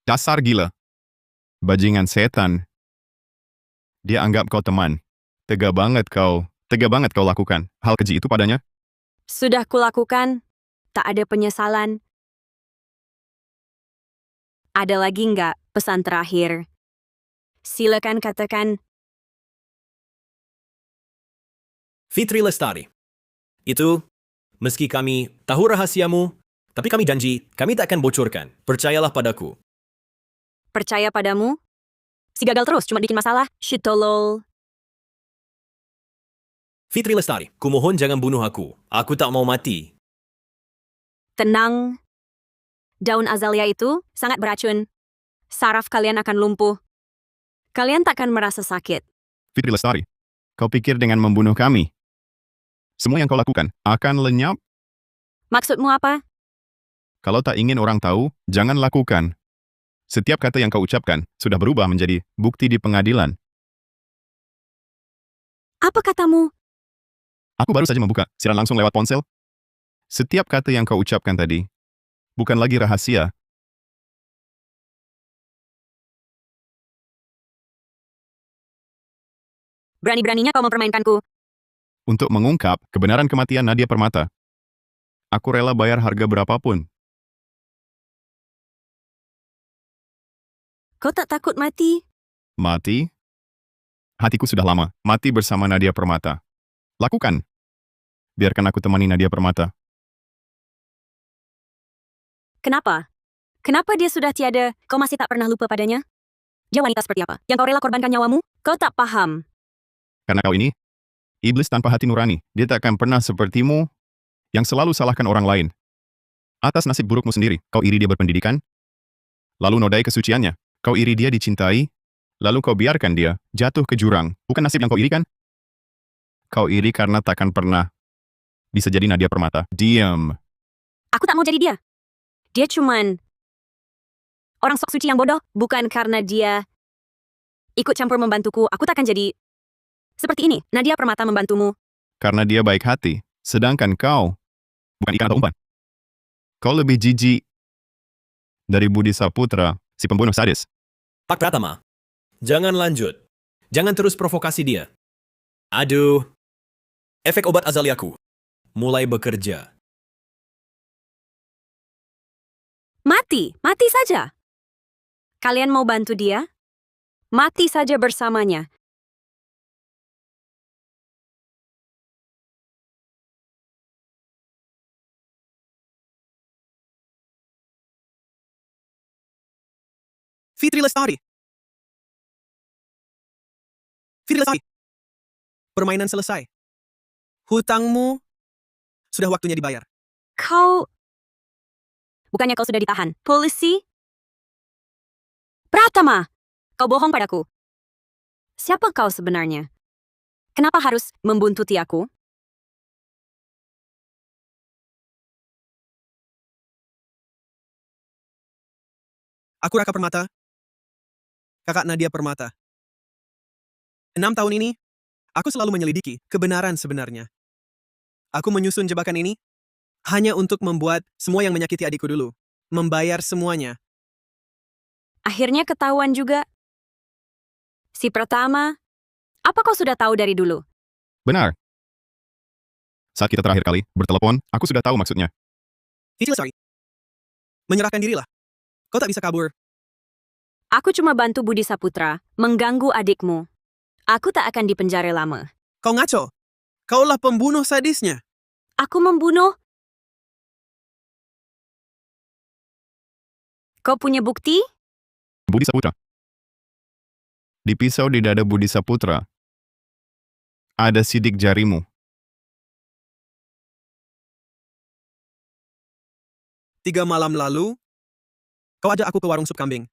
Dasar gila. Bajingan setan. Dia anggap kau teman. Tega banget kau lakukan hal keji itu padanya. Sudah kulakukan, tak ada penyesalan. Ada lagi nggak pesan terakhir? Silakan katakan. Fitri Lestari. Itu, meski kami tahu rahasiamu, tapi kami janji, kami tak akan bocorkan. Percayalah padaku. Percaya padamu? Si gagal terus, cuma bikin masalah. Shitolol. Fitri Lestari, kumohon jangan bunuh aku. Aku tak mau mati. Tenang. Daun azalea itu sangat beracun. Saraf kalian akan lumpuh. Kalian takkan merasa sakit. Fitri Lestari, kau pikir dengan membunuh kami, semua yang kau lakukan akan lenyap? Maksudmu apa? Kalau tak ingin orang tahu, jangan lakukan. Setiap kata yang kau ucapkan sudah berubah menjadi bukti di pengadilan. Apa katamu? Aku baru saja membuka siaran langsung lewat ponsel. Setiap kata yang kau ucapkan tadi bukan lagi rahasia. Berani-beraninya kau mempermainkanku. Untuk mengungkap kebenaran kematian Nadia Permata, aku rela bayar harga berapapun. Kau tak takut mati? Mati? Hatiku sudah lama mati bersama Nadia Permata. Lakukan. Biarkan aku temani Nadia Permata. Kenapa? Kenapa dia sudah tiada, kau masih tak pernah lupa padanya? Dia wanita seperti apa? Yang kau rela korbankan nyawamu? Kau tak paham. Karena kau ini, iblis tanpa hati nurani. Dia tak akan pernah sepertimu yang selalu salahkan orang lain. Atas nasib burukmu sendiri, kau iri dia berpendidikan, lalu nodai kesuciannya. Kau iri dia dicintai, lalu kau biarkan dia jatuh ke jurang. Bukan nasib yang kau irikan? Kau iri karena takkan pernah bisa jadi Nadia Permata. Diam. Aku tak mau jadi dia. Dia cuman orang sok suci yang bodoh. Bukan karena dia ikut campur membantuku, aku takkan jadi seperti ini. Nadia Permata membantumu. Karena dia baik hati, sedangkan kau bukan ikan atau umpan. Kau lebih jijik dari Budi Saputra, si pembunuh sadis. Pak Pratama, jangan lanjut. Jangan terus provokasi dia. Aduh, efek obat azaliaku mulai bekerja. Mati saja. Kalian mau bantu dia? Mati saja bersamanya. Fitri Lestari. Fitri Lestari. Permainan selesai. Hutangmu sudah waktunya dibayar. Kau... Bukannya kau sudah ditahan? Polisi? Pratama! Kau bohong padaku. Siapa kau sebenarnya? Kenapa harus membuntuti aku? Aku Raka Permata. Kakak Nadia Permata. 6 tahun ini, aku selalu menyelidiki kebenaran sebenarnya. Aku menyusun jebakan ini hanya untuk membuat semua yang menyakiti adikku dulu membayar semuanya. Akhirnya ketahuan juga. Si Pratama, apa kau sudah tahu dari dulu? Benar. Saat kita terakhir kali bertelepon, aku sudah tahu maksudnya. Fitri Lestari. Menyerahkan dirilah. Kau tak bisa kabur. Aku cuma bantu Budi Saputra mengganggu adikmu. Aku tak akan dipenjara lama. Kau ngaco. Kaulah pembunuh sadisnya. Aku membunuh? Kau punya bukti? Budi Saputra. Di pisau di dada Budi Saputra, ada sidik jarimu. Tiga malam lalu, kau ajak aku ke warung sup kambing.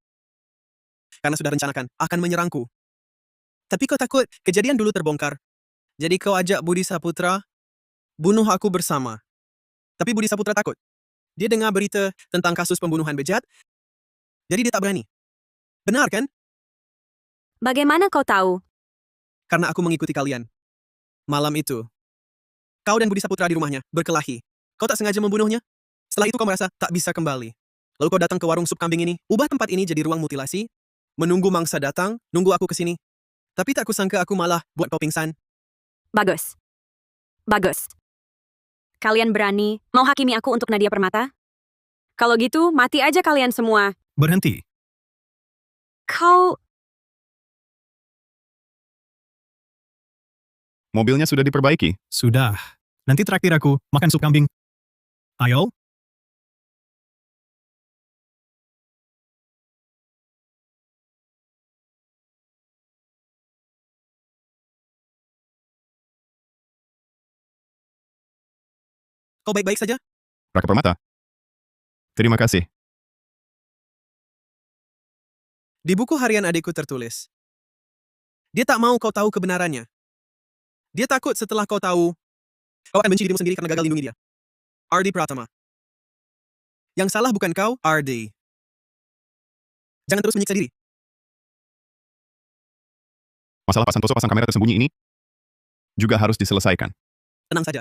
Karena sudah rencanakan akan menyerangku. Tapi kau takut kejadian dulu terbongkar. Jadi kau ajak Budi Saputra bunuh aku bersama. Tapi Budi Saputra takut. Dia dengar berita tentang kasus pembunuhan bejat, jadi dia tak berani. Benar kan? Bagaimana kau tahu? Karena aku mengikuti kalian. Malam itu, kau dan Budi Saputra di rumahnya berkelahi. Kau tak sengaja membunuhnya? Setelah itu kau merasa tak bisa kembali. Lalu kau datang ke warung sup kambing ini, ubah tempat ini jadi ruang mutilasi, menunggu mangsa datang, nunggu aku kesini. Tapi tak kusangka aku malah buat kau pingsan. Bagus. Bagus. Kalian berani mau hakimi aku untuk Nadia Permata? Kalau gitu, mati aja kalian semua. Berhenti. Kau... Mobilnya sudah diperbaiki. Sudah. Nanti traktir aku makan sup kambing. Ayo. Kau baik-baik saja? Raka Permata. Terima kasih. Di buku harian adikku tertulis, dia tak mau kau tahu kebenarannya. Dia takut setelah kau tahu, kau akan benci dirimu sendiri karena gagal lindungi dia. RD Pratama. Yang salah bukan kau, RD. Jangan terus menyiksa diri. Masalah Pak Santoso pasang kamera tersembunyi ini juga harus diselesaikan. Tenang saja.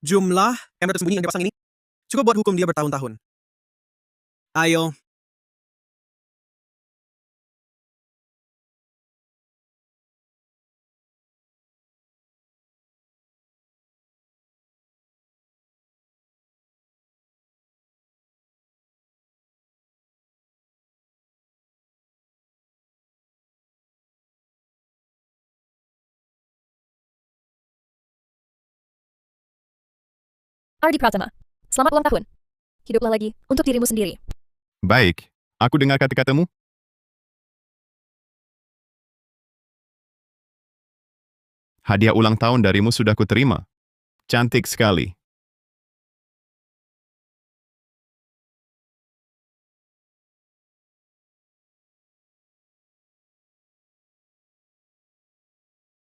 Jumlah kamera tersembunyi yang dia pasang ini cukup buat hukum dia bertahun-tahun. Ayo. Ardi Pratama, selamat ulang tahun. Hiduplah lagi untuk dirimu sendiri. Baik, aku dengar kata-katamu. Hadiah ulang tahun darimu sudah kuterima. Cantik sekali.